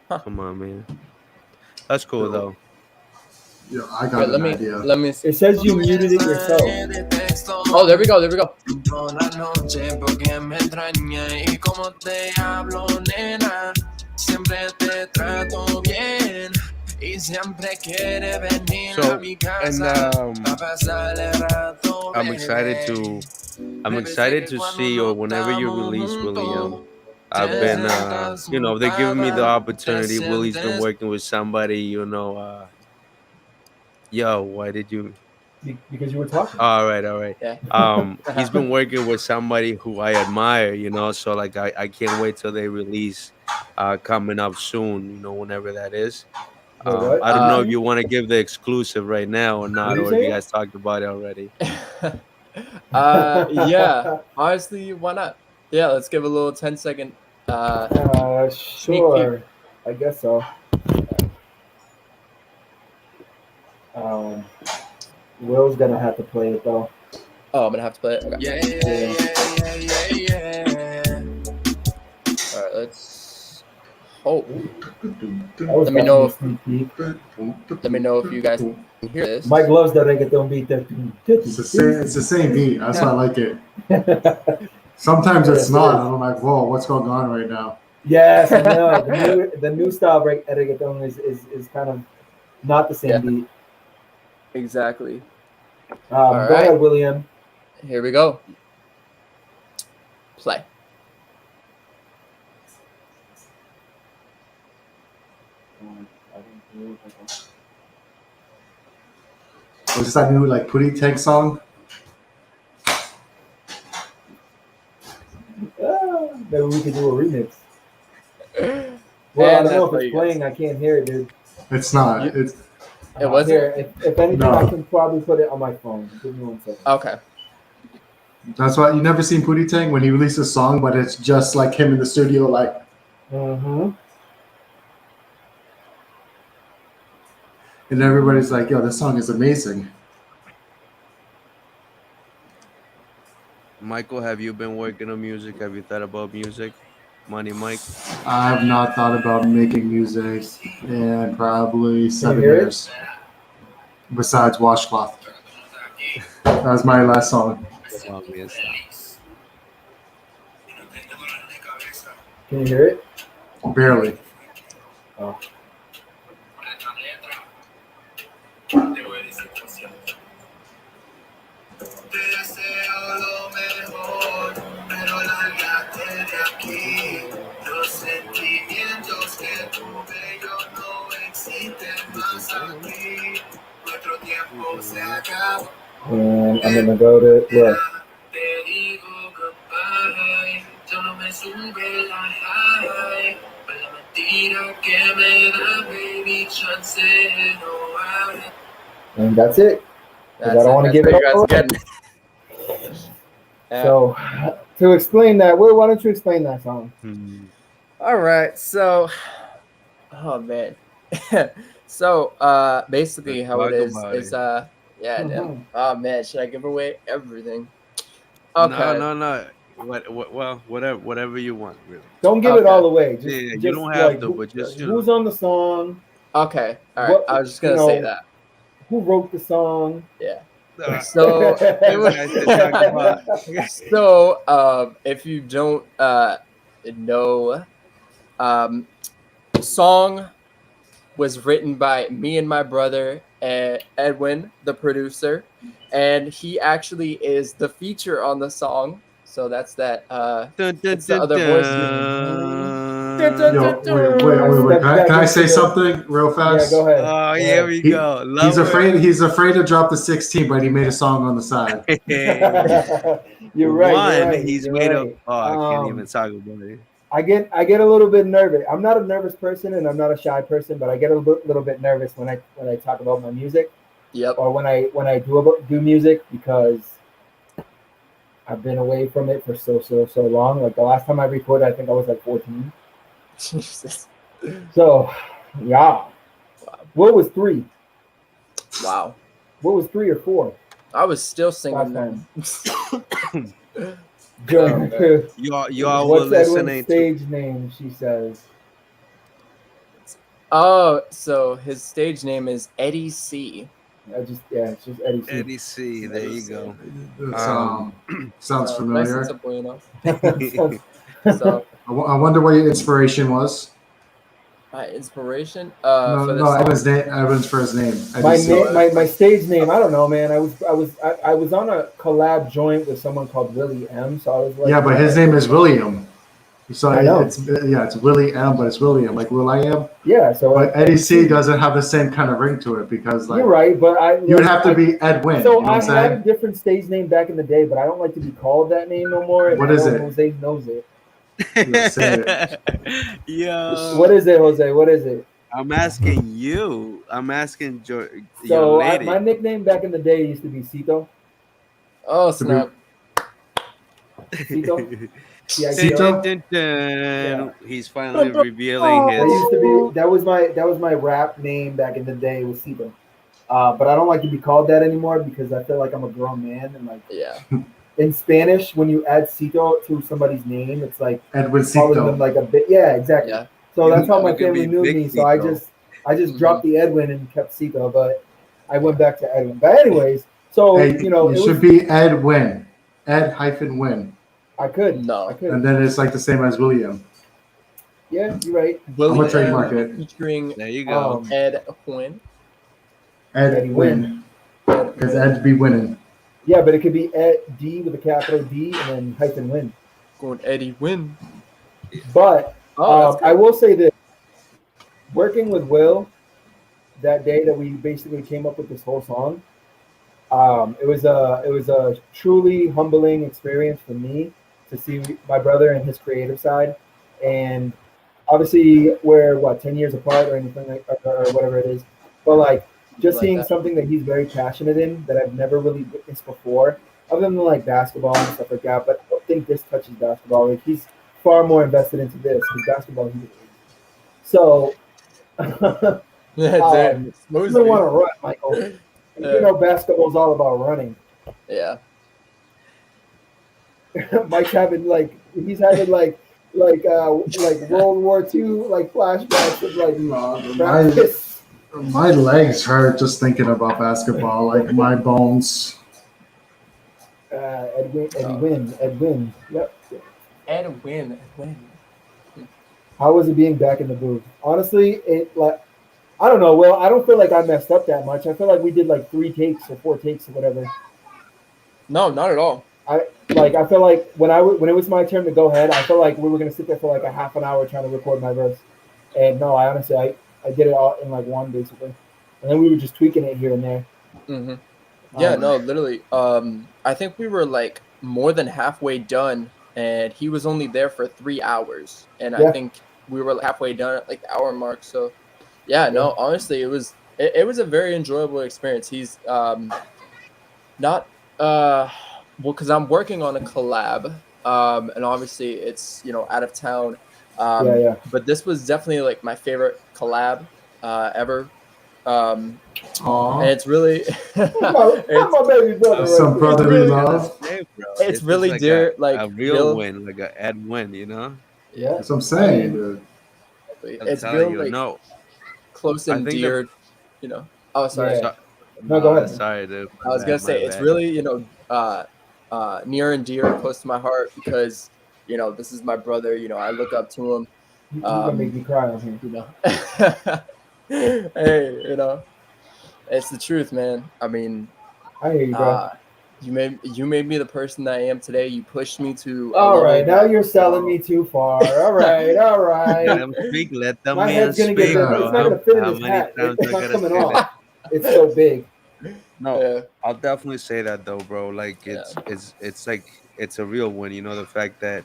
Come on, man. That's cool though. Yeah, I got Wait, an idea. let me see. It says you muted it yourself. Oh, there we go. There we go. Toda la noche porque me extraña y como te hablo, nena, siempre te trato bien y siempre quiere venir So, a mi and casa a pasar el rato. I'm excited to see, or whenever you release William. I've been, they giving me the opportunity. Willie's been working with somebody, yo, why did you? Because you were talking. All right. Yeah. He's been working with somebody who I admire, so like I can't wait till they release, coming up soon, whenever that is. What? I don't know if you want to give the exclusive right now or not, What or do if you you say? guys talked about it already. Yeah. Honestly, why not? Yeah, let's give a little 10-second. Sure. I guess so. Will's gonna have to play it though. Oh, I'm gonna have to play it. Okay. Yeah. All right, let's hope. That was Let me know if- definitely sneak Let me know if you guys can hear this. peek. Mike loves the reggaeton beat. It's the same beat. That's why I like it. Sometimes it's Yes, it not. is. I'm like, whoa, what's going on right now? Yes, I know. The new style reggaeton is kind of not the same Yeah. beat. Exactly. Go right. ahead, William. Here we go. Play. Was this that new like Putty Tank song? Maybe we could do a remix. Well, I And don't know that's if it's playing. I can't hear it, dude. It's not. You- It's It wasn't? Here, if anything, No. I can probably put it on my phone. Give me 1 second. Okay. that's why you never seen Putty Tank when he released a song, but it's just like him in the studio, like Mm-hmm. and everybody's like, yo, this song is amazing. Michael, have you been working on music? Have you thought about music? Money Mike? I have not thought about making music in probably 7 hear it? years. Besides Washcloth. That was my last song. Obvious. Can you hear it? Barely. Oh. Te deseo lo mejor, pero lárgate de aquí. Los sentimientos que tuve yo no existen más aquí. Nuestro tiempo se acabó. And I'm gonna go to look. Te digo goodbye. Solo me sube la high. Por la mentira que me da, baby, chance no hay. And that's it. That's I don't wanna that's give it what you all guys away. getting. Yeah. So, to explain that, why don't you explain that song? All right. So, oh man. So, basically, Let's how it talk is about is it. yeah. Mhm. Damn. Oh man, should I give away everything? Okay. No. Well, whatever you want, really. Don't give it Okay. all away. Just, Yeah, you just don't have like, to, but just, you who's know. on the song? Okay. All right. What- I was just you gonna say know, that. Who wrote the song? Yeah. So, So it was. guys can talk about. So, if you don't know, song was written by me and my brother Edwin, the producer, and he actually is the feature on the song. So that's that. It's the other voice. Yo, wait. Can I say something real Yeah, fast? go ahead. Oh, Go here ahead. we go. He's afraid to drop the 16, but he made a song on the side. You're right. One, You're right. he's you're made right. up. Oh, I can't Um, even talk about it. I get a little bit nervous. I'm not a nervous person, and I'm not a shy person, but I get a little bit nervous when I talk about my music, Yep. or when I do music, because I've been away from it for so long. Like the last time I recorded, I think I was like 14. Jesus. So, yeah. What was 3? Wow. What was 3 or 4? I was still singing Last them. Y'all were What's Edwin's listening to. stage name? She says. Oh, so his stage name is Eddie C. It's just Eddie C. Eddie C. There you go. It's, sounds So, familiar. Nice and simple, you know. So I wonder what your inspiration was. my inspiration. No, For this no, song. Evan's name. Evan's first name. My Eddie C. my stage name, I don't know, man. I was on a collab joint with someone called Willie M. So I was like, Yeah, but his name is William. So I know. it's Willie M, but it's William, like Will I Am. Yeah, so But Eddie C doesn't have the same kind of ring to it because like you're right, but you would have to be Edwin. So you know I what I'm had a saying? different stage name back in the day, but I don't like to be called that name no more. and What I is know it? Jose knows it. Yeah, say Yo, What is it, Jose? What is it? I'm asking you. I'm asking your So lady. my nickname back in the day used to be Cito. Oh snap! Cito. Cito? Dun, dun, dun. He's finally revealing That his. used to be that was my rap name back in the day, was Cito. but I don't like to be called that anymore because I feel like I'm a grown man. And like Yeah. in Spanish, when you add Cito to somebody's name, it's like calling them Edwincito. like a bit. Yeah, exactly. Yeah. So You that's how can- my you can family be knew Big me. So I Cito. just Mhm. dropped the Edwin and kept Cito, but I went back to Edwin. But anyways, so Hey, you know, it it should was, be Ed Win. Ed-Win. I could. No. And then it's like the same as William. Yeah, you're right. gonna trademark it. Featuring There you go. Ed Wynn. Eddie Ed Win. Because Ed'd be winning. Yeah, but it could be Ed D with a capital D and then hyphen win. Going Eddie Wynn. But Oh, that's I will say this: working with Will that day that we basically came up with this whole song, it was a truly humbling experience for me to see my brother and his creative side, and obviously we're 10 years apart or anything like or whatever it is, but like just Like seeing that. something that he's very passionate in that I've never really witnessed before, other than like basketball and stuff like that. But I don't think this touches basketball. Like he's far more invested into this because basketball he's so. Yeah, damn. You Exposed don't me. want to run, Michael. You know basketball's all about running. Yeah. Mike's having he's having like World War II like flashbacks of like practice. My legs hurt just thinking about basketball. Like my bones. Edwin. Yep. Ed Wynn. How was it being back in the booth? Honestly, I don't know. Well, I don't feel like I messed up that much. I feel like we did like 3 takes or 4 takes or whatever. No, not at all. I feel like when it was my turn to go ahead, I felt like we were gonna sit there for like a half an hour trying to record my verse. And no, I honestly I did it all in like one basically, and then we were just tweaking it here and there. Mm-hmm. Yeah, no, literally. I think we were like more than halfway done, and he was only there for 3 hours, and Yeah. I think we were halfway done at like the hour mark. So, yeah, no, honestly, it was a very enjoyable experience. He's not well, because I'm working on a collab, and obviously it's out of town. Yeah. But this was definitely like my favorite collab ever. And Aw. it's really That's my baby brother. right Some there. brotherly really- love. Hey, bro. It's This is really like dear, like, a real real- win, like an Ed win, you know? Yeah. That's what I'm saying, dude. I'm it's telling real you, like no. close I and think dear, Oh, sorry. Yeah. So- No, go ahead. Sorry, dude. I was gonna say it's really near and dear, close to my heart because this is my brother. I look up to him. You're gonna make me cry on here. Hey, it's the truth, man. I mean, I hear you, bro. you made me the person that I am today. You pushed me to. a All level right, now that- you're selling me too far. All right. Let them speak. Let the My man head's gonna get speak, big. bro. It's not gonna fit in How this many hat. times It's I not gotta coming say off. that? It's so big. No, Yeah. I'll definitely say that though, bro. Like it's like it's a real one. The fact that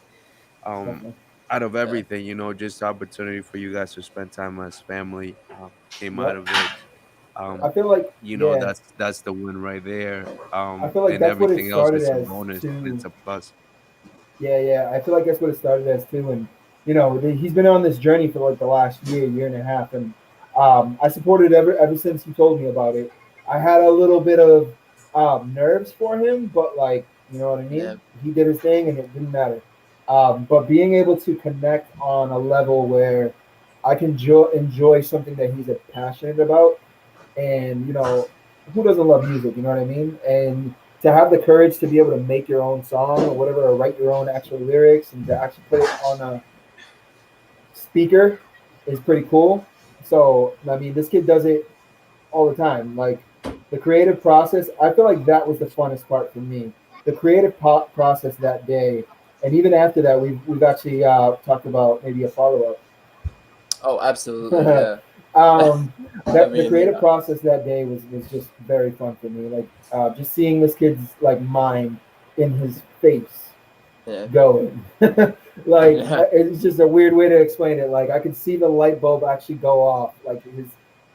out of everything, just the opportunity for you guys to spend time as family came Yep. out of it. I feel like That's the win right there. I feel like And that's what it everything else started is a as, bonus. too. It's a plus. Yeah. I feel like that's what it started as too. And he's been on this journey for like the last year and a half, and I supported ever since he told me about it. I had a little bit of nerves for him, but like you know what I mean. Yeah. He did his thing, and it didn't matter. But being able to connect on a level where I can enjoy something that he's passionate about, and who doesn't love music? You know what I mean? And to have the courage to be able to make your own song or whatever, or write your own actual lyrics, and to actually put it on a speaker is pretty cool. So I mean, this kid does it all the time. Like the creative process, I feel like that was the funnest part for me. The creative process that day, and even after that, we've actually talked about maybe a follow up. Oh, absolutely. Yeah. The mean, creative yeah. process that day was just very fun for me. Like just seeing this kid's like mind in his face Yeah. going. Yeah. It's just a weird way to explain it. Like I could see the light bulb actually go off. Like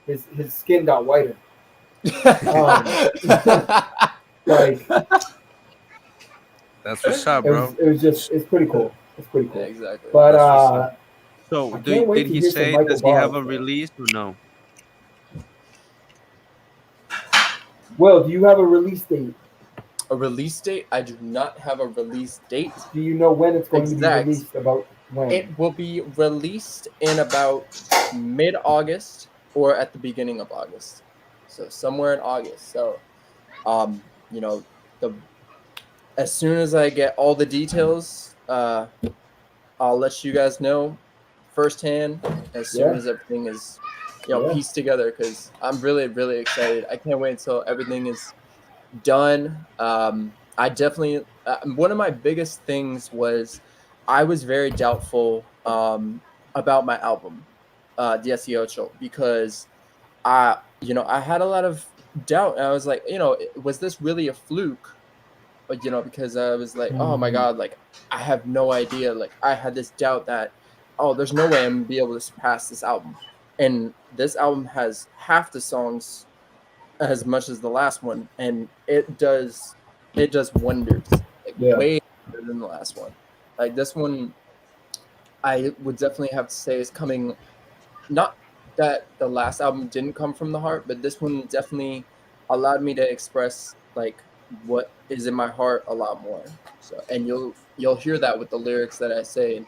his skin got whiter. Like That's what's up, it bro. it's pretty cool. It's pretty Yeah, cool. exactly. But That's what's up. So, I can't wait did to he hear some say? Michael Does he have a Bars. release or no? Will, do you have a release date? A release date? I do not have a release date. Do you know when it's going to Exact. be released? About when? It will be released in about mid-August or at the beginning of August. So somewhere in August. So, you know, as soon as I get all the details, I'll let you guys know firsthand as soon Yeah. as everything is, Yeah. pieced together. Because I'm really, really excited. I can't wait until everything is done. I definitely one of my biggest things was I was very doubtful about my album, the SEO because I had a lot of doubt. And I was like, was this really a fluke? But because I was like, oh my Mhm. god, like I have no idea. Like I had this doubt that, oh, there's no way I'm gonna be able to surpass this album. And this album has half the songs as much as the last one, and it does wonders, like Yeah. way better than the last one. Like this one, I would definitely have to say is coming. Not that the last album didn't come from the heart, but this one definitely allowed me to express like what is in my heart a lot more. So, and you'll hear that with the lyrics that I say.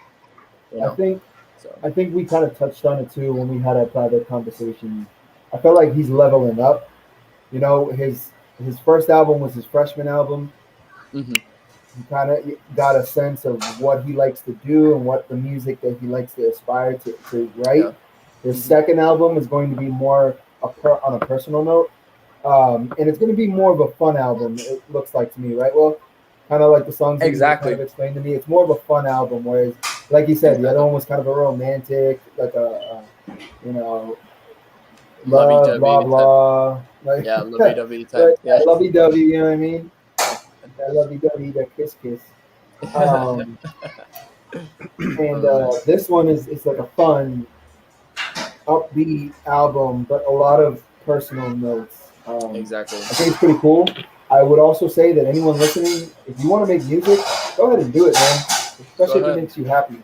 I think So I think we kind of touched on it too when we had a private conversation. I felt like he's leveling up. You know, his first album was his freshman album. mhm. He kind of got a sense of what he likes to do and what the music that he likes to aspire to write. Yeah. His Mhm. second album is going to be more on a personal note, and it's going to be more of a fun album. It looks like to me, right? Well, kind of like the songs that you just Exactly. kind of explained to me. It's more of a fun album, whereas, like you said, the other one was kind of a romantic, like a you know, love, Lovey-dovey blah type. blah. Like, Yeah, lovey-dovey type. yeah, Yeah. lovey dovey. You know what I mean? That lovey dovey, that kiss kiss. And this one is like a fun, upbeat album, but a lot of personal notes. Exactly. I think it's pretty cool. I would also say that anyone listening, if you want to make music, go ahead and do it, man. Especially if it ahead. makes you happy.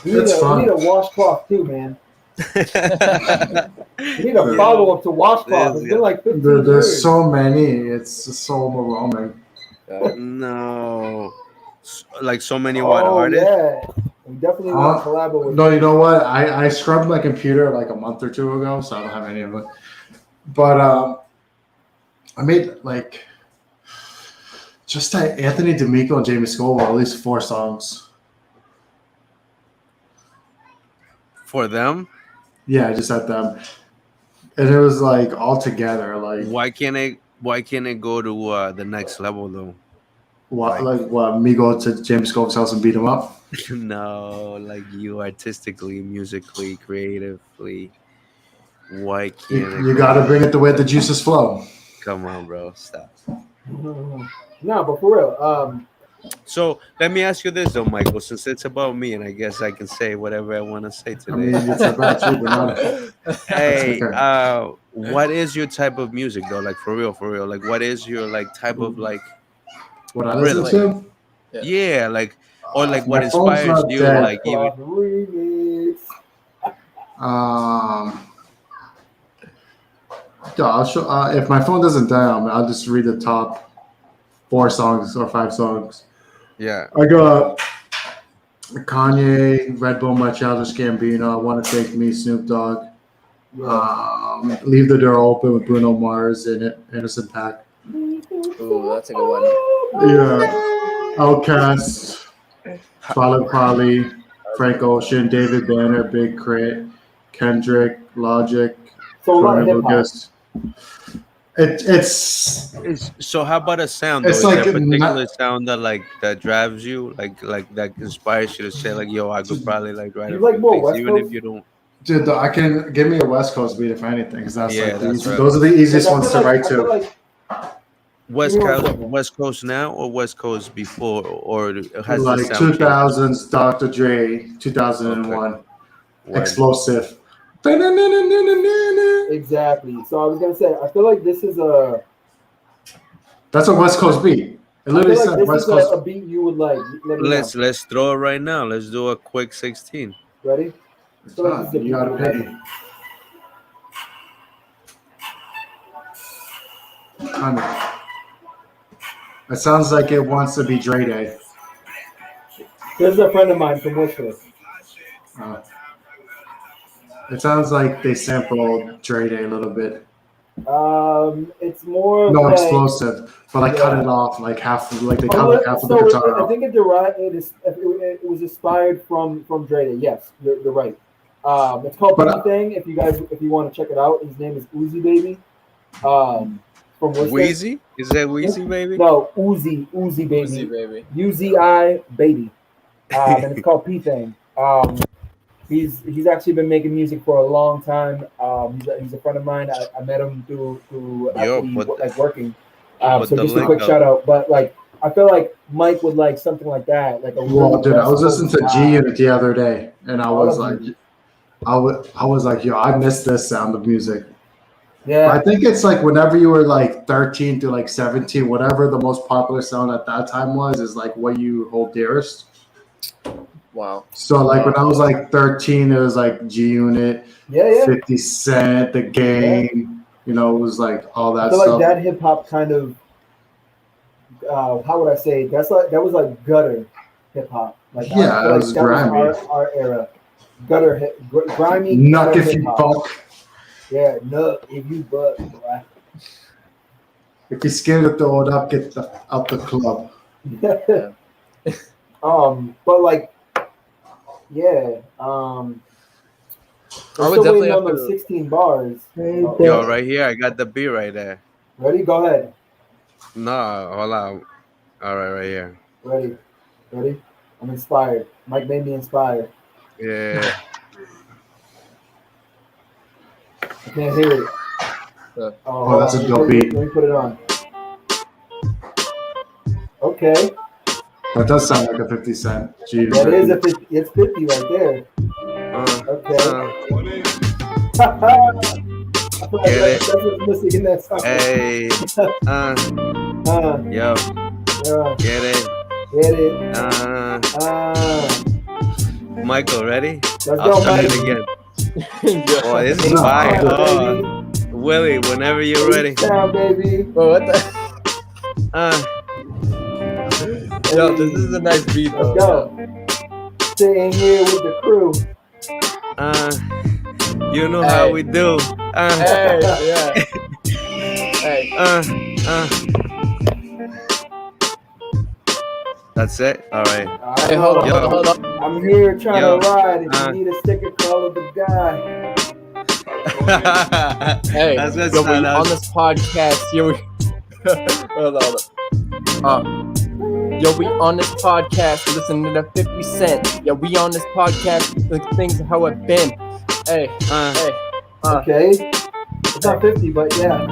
We It's we fun. need a washcloth too, man. We need a follow up to washcloth. It's been like 15 There's years. so many. It's just so overwhelming. No, like so many what Oh artists? yeah, we definitely want to collaborate with. No, you know what? I scrubbed my computer like a month or two ago, so I don't have any of it. But I made like just Anthony D'Amico and Jamie Scoville, at least 4 songs. For them? Yeah, I just had them, and it was like all together. Like Why can't it go to the next level though? what? Like what? Me go to James Scoville's house and beat him up? No, like you artistically, musically, creatively. Why can't it You go? got to bring it the way the juices flow. Come on, bro, stop. No, but for real, So let me ask you this though, Michael, since it's about me, and I guess I can say whatever I want to say I mean, today. it's about you, but not. Hey, okay. what is your type of music though? Like for real? Like what is your like type of like What I listen Really? to? yeah, like or like what My phone's inspires not you? dead. Like even remix. Yeah, I'll show, if my phone doesn't die, I'll just read the top 4 songs or 5 songs. yeah. I got Kanye, Red Bull, My Childish Gambino, I Want to Take Me, Snoop Dogg. Yeah. Leave the Door Open with Bruno Mars and Innocent Pack. Ooh, that's a good one. Yeah. Outkast, Talib Kweli, Frank Ocean, David Banner, Big Crit, Kendrick, Logic, So a lot of Joyner hip hop. Lucas. It's So how about a sound though? It's Is like there a particular not- sound that drives you, like that inspires you to say like, yo, I could probably like write You a like few more things, West even Coast? if you don't. dude. I can give me a West Coast beat if anything, because that's Yeah, like the that's easy, right. those are the easiest I ones feel to like- write I feel to. like West Give me one Coast, second. West Coast now or West Coast before, or has Like the sound 2000s, Dr. Dre, 2001, changed? Word. Explosive. exactly. So I was gonna say, I feel like this is a. That's a West Coast beat. It I literally feel said like this West is Coast. a beat you would like. Let me Let's throw it right now. Let's do a quick 16. know. Ready? I feel like this is a beat You gotta you would pay like. me. Kind of. It sounds like it wants to be Dre Day. This is a friend of mine from Worcester. It sounds like they sampled Dre Day a little bit. It's more No like, explosive, but like cut Yeah. it off, like half, like they cut like half of the so guitar I off. think it was inspired from Dre Day. Yes, you're right. It's called But, Thing. If you want to check it out, his name is Uzi Baby. From Worcester. Wheezy? Is that Wheezy, baby? No, Uzi Baby. Uzi, baby. UZI Baby. And it's called P Thing. He's actually been making music for a long time. He's a friend of mine. I met him through actually, put working. put So the just a link quick up. shout out. But like I feel like Mike would like something like that. Like a Well, really dude, I was West listening to Coast G vibe. Unit the other day, and I was All like, of you. I was like, yo, I miss this sound of music. I Yeah. think it's like whenever you were like 13 to like 17, whatever the most popular sound at that time was, is like what you hold dearest. Wow. So like when I was like 13, it was like G Unit, Yeah. 50 Cent, The Game. You know, it was like all I that feel stuff. like that hip hop kind of how would I say? That was like gutter hip hop. Like Yeah, I feel it like was that grimy. was our era. Gutter grimy. Nuck gutter if you hip-hop. buck. Yeah, nuck if you buck. Boy. If you're scared to throw it up, get out the club. But like, yeah. I would still definitely waiting have on those to. 16 bars. Oh, Yo, right here, I got the beat right there. ready? Go ahead. No, hold on. All right here. Ready? I'm inspired. Mike made me inspired. Yeah. I can't hear it. Oh, that's a let me dope put it- beat. Let me put it on. Okay, That does sound like a 50 Cent. Jeez. that is a 50. It's 50 right there. Okay. I feel like Get it. that's what's missing in that song. Hey. Yo, Yeah, get it. get it. Michael, ready? Let's I'll go, start Mike. it again. Yeah. Oh, this is No. fire. Baby. Oh, Willie, whenever you're ready. Down, baby. Bro, what the? Uh, Yo, this is a nice beat though. Let's go. Staying here with the crew. you know how Hey. we do. Hey, yeah. Hey, That's it. All right. hey, hold on, Yo. hold on. I'm here trying Yo. to ride. If Uh. you need a sticker, call the guy. Hey, That's good. yo, we son. on this podcast. Yo, we hold on. Yo, we on this podcast. Listening to 50 Cent. Yo, we on this podcast. Like things how it been. Hey, hey. Okay. It's not 50, but yeah.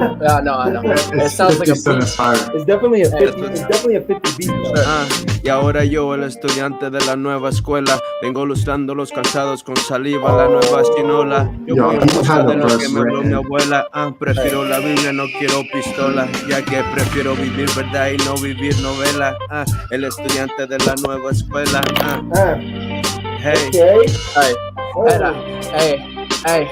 No, I know. It sounds like a 50 Cent beat. inspired. It's definitely a 50. Hey. It's definitely a 50 beat. though. Y ahora yo, el estudiante de la nueva escuela, vengo lustrando los calzados con saliva, la nueva chinola. Yo Yo, voy en he busca had de a lo verse que me habló mi written. abuela. Prefiero la Biblia, no quiero pistola, ya que prefiero vivir verdad y no vivir novela. El estudiante de la nueva escuela. Ah, Hey, okay. Hey, Oh. era, hey.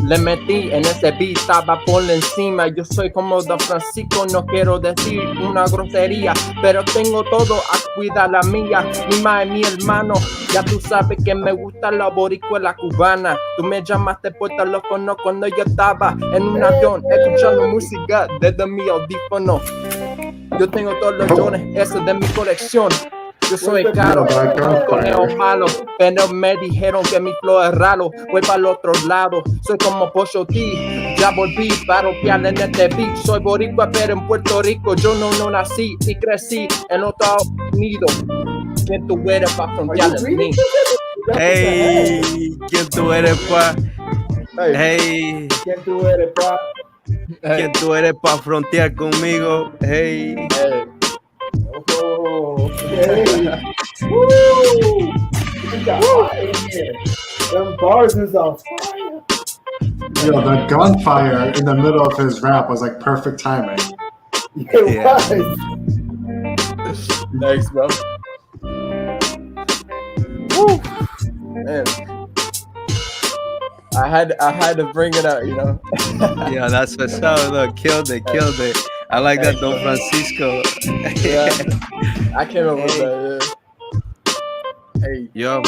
Le metí en ese beat, estaba por encima. Yo soy como Don Francisco, no quiero decir una grosería, pero tengo todo a cuidar la mía. Mi madre, mi hermano, ya tú sabes que me gusta la boricua y la cubana. Tú me llamaste por teléfono cuando yo estaba en un avión, escuchando música desde mi audífono. Yo tengo todos los jones, eso de mi colección. Yo soy caro, conejos malos, pero me dijeron que mi flow es raro. Voy para el otro lado, soy como Pocho T. Ya volví para ropear en este beat. Soy boricua, pero en Puerto Rico yo no nací y crecí en Estados Unidos. ¿Quién tú eres para Are frontear you en reading mí? this? That's hey, ¿quién tú eres pa? Hey, Hey, can't do it, bro. ¿quién tú eres pa frontear conmigo? Hey. Hey, Oh, okay. Woo! We got hot in here. Them bars is on fire. Yo, the gunfire in the middle of his rap was like perfect timing. It Yeah. was. thanks, bro. Woo. Man. I had to bring it out, you know. Yeah, that's what's up. Look, killed it. I like that, Don Francisco. Yeah, I came up with that. Yeah. Hey, Yo,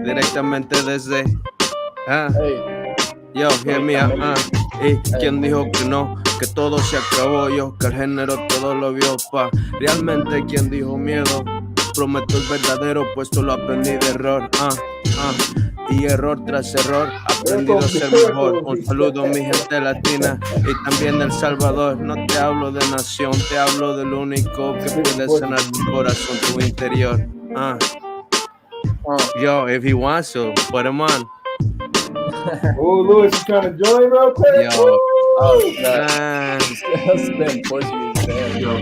directamente desde, hey, yo, hear me out, ¿quién dijo que no? Que todo se acabó, yo, que el género todo lo vio, pa. Realmente, ¿quién dijo miedo? Prometo el verdadero, pues lo aprendí de error, y error tras error, aprendido a ser mejor. Un saludo a mi gente latina y también El Salvador. No te hablo de nación, te hablo del único que puede sanar tu corazón, tu interior. Yo, if he wants to, put him on. Oh, Louis, you trying to join real quick? Yo, oh, nah. Spin Portuguese, damn. Yo,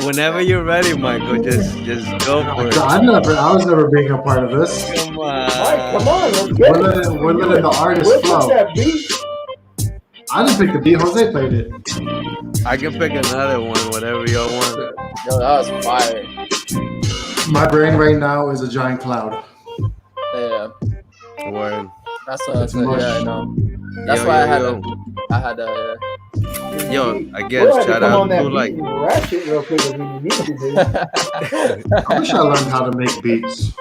whenever you're ready, Michael, just go for it. I was never being a part of this. Come Mike, come on, let's get it. We're letting the artist Where's flow. that beat? I didn't pick the beat. Jose played it. I can pick another one, whatever y'all want. Yo, that was fire. My brain right now is a giant cloud. Yeah, Word. that's what I said. much. Yeah, I know. That's Yo, why yo, I had yo. to. I had to. Yo, We'll again, have to shout come out on that to beat like, and rap it real quick if we need to do. I wish I learned how to make beats. He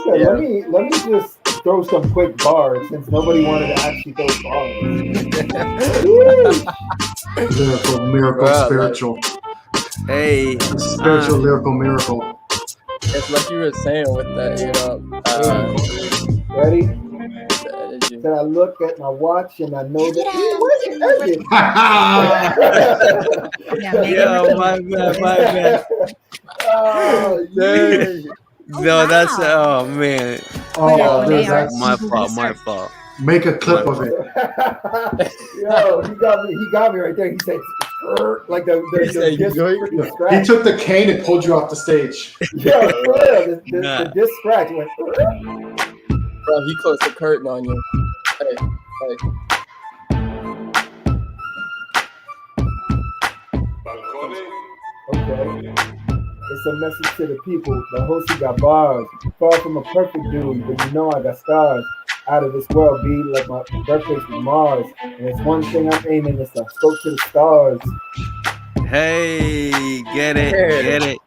said, Yeah. let me just throw some quick bars since nobody wanted to actually throw bars. Lyrical, miracle, Bruh, spiritual. hey, Spiritual, lyrical, miracle. It's like you were saying with that, you know. Ready? The energy. Then I look at my watch and I know that. Where's the edit? Yeah, make yo, it my bad. Oh, Dang. No, that's, wow. oh man, Oh, They are- that's my fault. make a clip of it. Yo, he got me right there. He said, like the He said, disc yoink. freaking He scratch. took the cane and pulled you off the stage. Yeah, for real. Nah. The disc scratch went. Bro, he closed the curtain on you. Hey. Okay. It's a message to the people. The host who got bars. Far from a perfect dude, but you know I got stars. Out of this world, be like my birthplace was Mars. And it's one thing I'm aiming is to spoke to the stars. Hey, get it.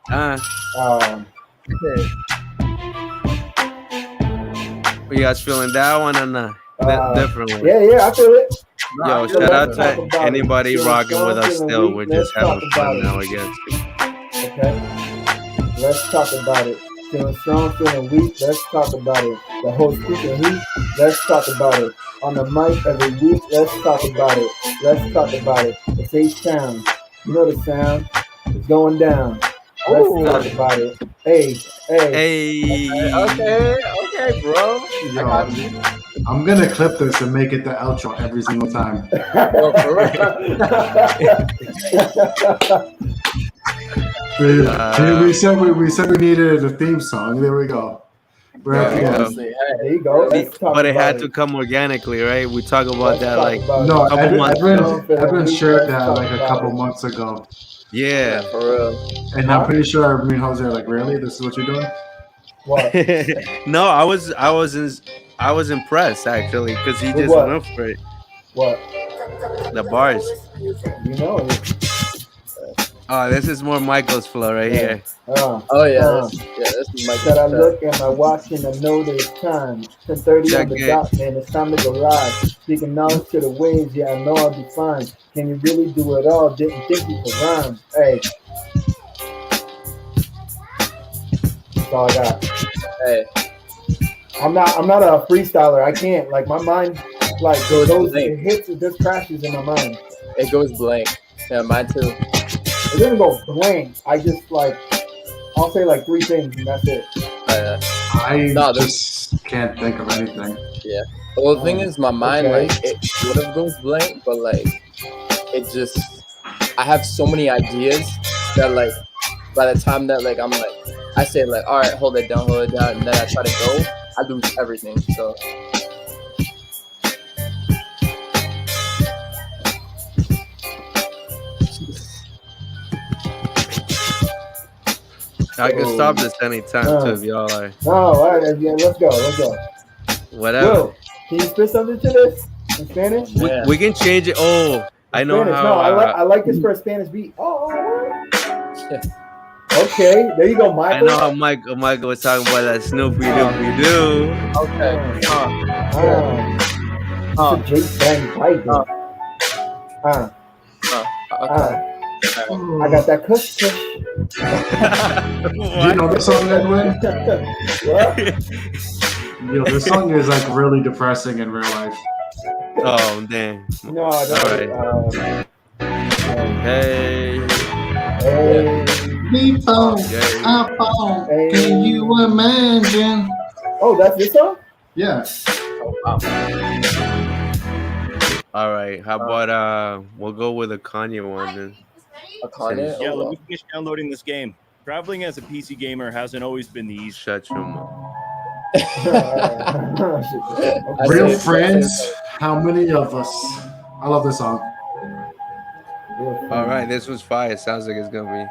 Hey. You guys feeling that one or not? Different one. Yeah, I feel it. Yo, I feel shout out let's talk to about anybody it. rocking with us Feeling still. weak, We're let's just having talk fun about now, it. I guess. Okay. Let's talk about it. Feeling strong, feeling weak, let's talk about it. The whole speaking heat, let's talk about it. On the mic every week, let's talk about it. Let's talk about it. It's H-Town. You know the sound. It's going down. Let's Ooh. talk about it. Hey. Hey. Okay, bro. I Yo, got you. I'm gonna clip this and make it the outro every single time. Bro, for real. We said we needed a theme song. There we go. We're at the Yeah. end. Honestly, hey. There you go. Let's talk But it about had to come organically, right? We talk about Let's that talk like, about it. No, Couple Edwin, months Edwin shared that Let's like a talk couple about it. months ago, yeah. For real. and I'm pretty sure me and Jose are like, really? This is what you're doing? What? No, I was impressed actually because he With just what? went for it. What? The bars. You know it. Oh, this is more Michael's flow right here. Oh yeah, Uh. this is my Said I look at my watch and I know that it's time. 10:30 on the Check it. dot, man. It's time to go live. Speaking knowledge to the waves, yeah, I know I'll be fine. Can you really do it all? Didn't think you could rhyme. Hey. That's all I got. Hey, I'm not a freestyler. I can't. Like my mind like Goes those blank. hits, it just crashes in my mind. it goes blank. Yeah, mine too. It doesn't go blank. I just like I'll say like 3 things and that's it. I No, just can't think of anything. Well, the thing is, my mind Okay. like it sort of goes blank, but like it just I have so many ideas that like by the time that like I'm like I say like all right, hold it down, and then I try to go, I lose everything. So I can stop this anytime too if y'all are. Oh, all right. Yeah, let's go. Let's go. Whatever. Will, can you spit something to this in Spanish? Yeah. We can change it. Oh, I know Spanish. how. No, I like this for a Spanish beat. Oh. Okay, there you go, I Michael. know how Michael was talking about that Snoopy Doopy Doo. Okay. It's a Jake Bang pipe. Okay. I got that kush kush. Do you know the song, Edwin? What? Yo, this song is like really depressing in real life. Oh damn. No, All Hey. Hey. People, Okay. iPhone, Hey. can you imagine? Oh, that's this song? Yeah. All right. How about we'll go with a Kanye one then. Kanye? Yeah, Oh, let me finish downloading this game. Traveling as a PC gamer hasn't always been the easiest. Shut your mouth. I Real see. friends, how many of us? I love this song. All right, this was fire. Sounds like it's gonna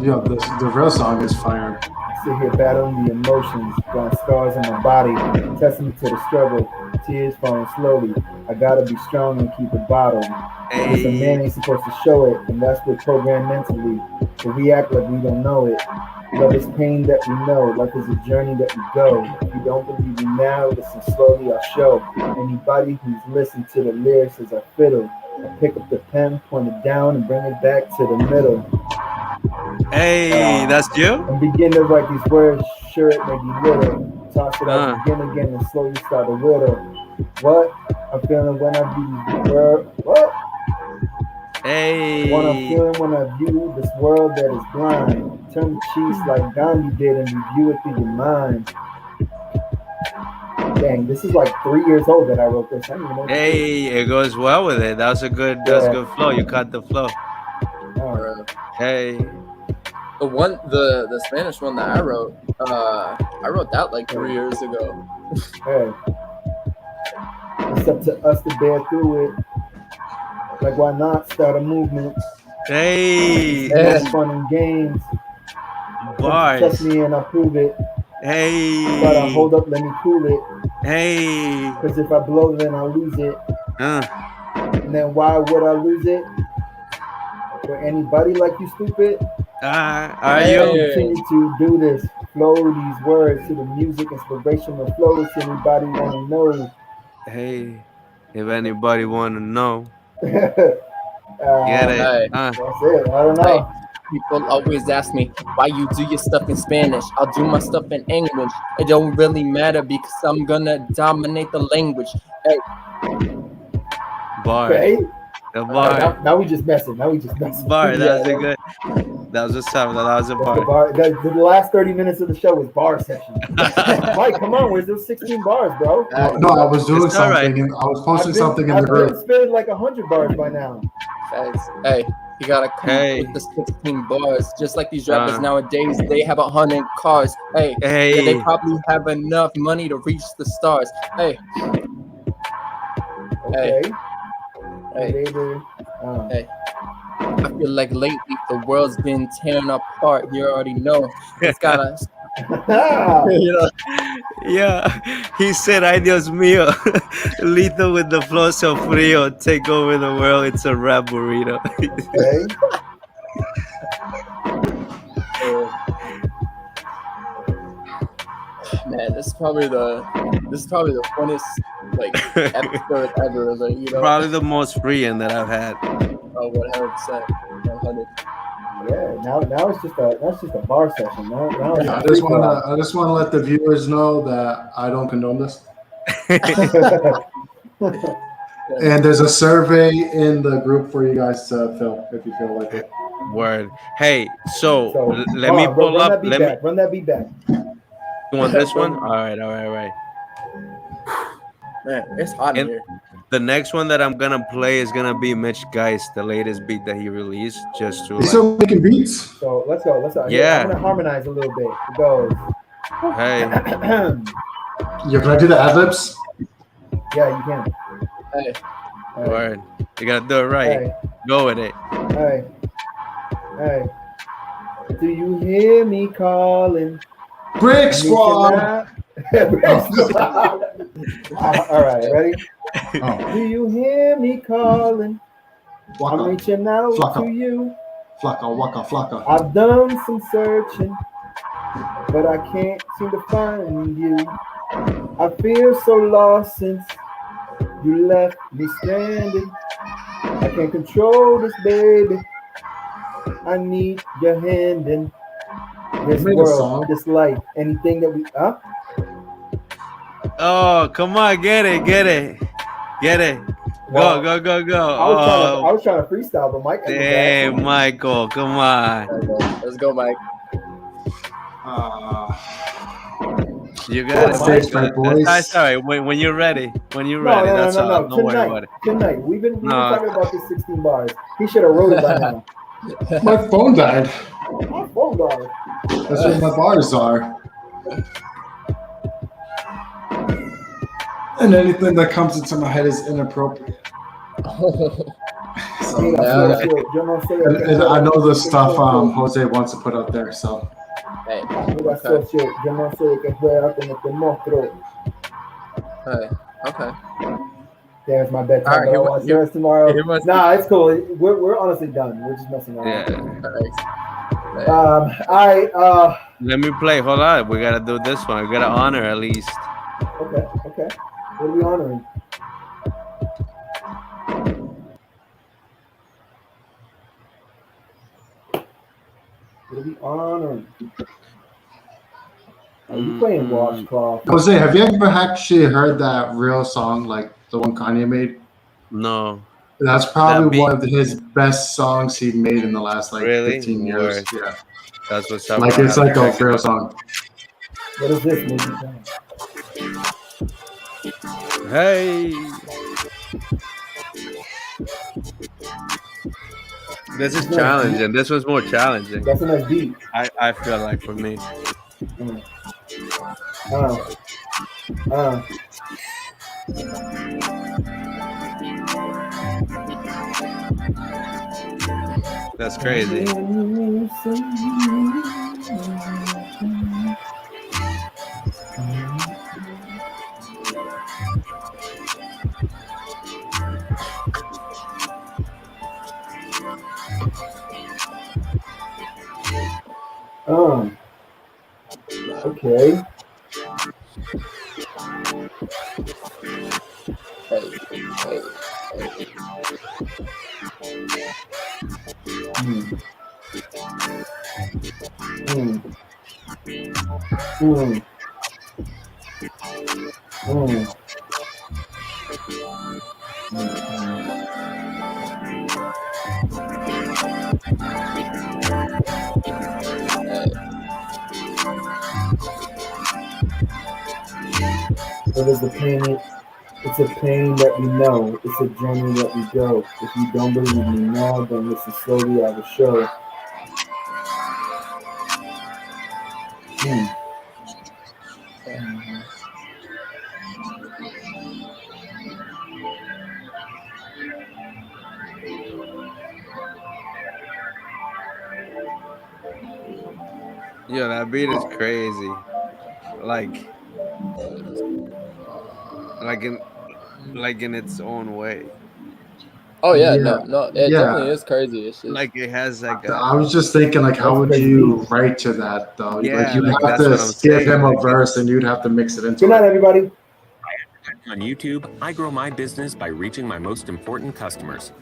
Yo, the real song is fire. Sit here battling the emotions, got scars in my body, testament to the struggle, tears falling slowly. I gotta be strong and keep it bottled. be. It's a man ain't supposed to show it, and that's what programmed mentally. But we act like we don't know it. Love is pain that we know, life is a journey that we go. If you don't believe me now, listen slowly, I'll show. Anybody who's listened to the lyrics as I fiddle, I pick up the pen, point it down, and bring it back to the middle. Hey, that's you? And begin to write these words, sure it may be little. Toss it out again and slowly start a whittle. What I'm feeling when I view the world. What? Hey. What I'm feeling when I view this world that is blind. Turn the cheeks like Gandhi did and review it through your mind. Dang, this is like 3 years old that I wrote this. I don't even know. Hey, it goes well with it. That's a good. That's good flow. You caught the flow. Oh, Hey. The Spanish one that I wrote that like 3 years ago. hey. It's up to us to bear through it. Like, why not start a movement? Hey. It's fun and games. Bars. Trust me and I'll prove it. Hey. But I hold up, let me cool it. Hey. Because if I blow, then I'll lose it. Uh. And then why would I lose it? For anybody like you, stupid? Are Hey. you? Continue to do this. Flow these words to the music, inspirational flows. Anybody want to know? Hey. If anybody want to know, Get get it. Hey. That's it. I don't know. People always ask me why you do your stuff in Spanish. I'll do my stuff in English. It don't really matter because I'm gonna dominate the language. Hey, Bar. Okay. The bar. Now we just messing. Now we just messing. Bar. That was Yeah, a good. That was a tough. That was a that's the bar. bar. The last 30 minutes of the show was bar session. Mike, come on. Where's those 16 bars, bro? No, I was doing It's all right. something. I was posting something in the I've been group. spitting like 100 bars by now. guys, hey, you gotta come Hey. with the 16 bars. Just like these rappers nowadays, they have 100 cars. Hey, yeah, they Hey. probably have enough money to reach the stars. Hey, Okay. hey. Baby. Hey. I feel like lately the world's been torn apart. You already know. It's gotta, you know. Yeah, he said, "Ay Dios mío, Lito with the flow so frío, take over the world. It's a rap burrito." Okay. Man, this is probably the funnest like episode ever. Like, you know, Probably the most freeing that I've had. 100%. 100. Yeah. Now it's just a bar session. Now I just want to let the viewers know that I don't condone this. And there's a survey in the group for you guys to fill if you feel like it. Word. Hey, so So, let me hold on, pull run up. that beat Let me. back. Run that beat back. You want this one? All right. Man, it's hot in And- here. The next one that I'm gonna play is gonna be Mitch Geist, the latest beat that he released, just to You like, still making beats? So let's go. Yeah. I'm gonna harmonize a little bit. It goes. hey, Yo, can I do the ad libs? Yeah, you can. Hey, Hey, word. You gotta do it right. hey, Go with it. hey, hey. Do you hear me calling? Brick Squad. Brick Squad. All right, ready? Oh, Do you hear me calling? I'm Waka, reaching out Flocka. to you. Flocka, Waka, Flocka. I've done some searching, but I can't seem to find you. I feel so lost since you left me stranded. I can't control this, baby. I need your hand in this Made a world, song. this life, anything that we Oh, come on, get it. Well, Go. I was trying to freestyle, but Mike. Hey, Michael, come on. Let's go, Mike. You got it, Thanks, my Michael. boys. That's all right. When you're ready. No, That's all. no. Don't worry about it. Tonight. We've been No. talking about this 16 bars. He should have wrote it by now. My phone died. My phone died. That's where my bars are. And anything that comes into my head is inappropriate. So, Mira, and, yo no sé. and I know the stuff Jose wants to put out there. So Hey, Mira, socio, yo no sé de qué juega con este monstruo. okay. There's my bedtime. All right, But I want yours tomorrow. he wants- Nah, it's cool. We're honestly done. We're just messing around. Yeah. All right. All right. Let me play. Hold on. We gotta do this one. We gotta honor at least. Okay. What are we honoring? What are we honoring? Are you playing Washcloth? Jose, have you ever actually heard that real song, like the one Kanye made? No. That's That probably beat? one of his best songs he made in the last like Really? 15 years. Word. Yeah, That's what's up. like it's like a real song. What is this movie? Hey. This is challenging. This one's more challenging. That's a nice beat. I feel like for me. That's crazy. Okay. Hey. What is the pain? It's a pain that we know. It's a journey that we go. If you don't believe me now, then listen slowly. I will show. Yeah, that beat is crazy. Like in its own way. Oh yeah, Yeah. no, it Yeah. definitely is crazy. It's just, Like it has like I was just thinking, like, how would you write to that though? Yeah, like, you'd like, have that's what to I'm give saying, him a like, verse, and you'd have to mix it into Good night, it. everybody. On YouTube, I grow my business by reaching my most important customers.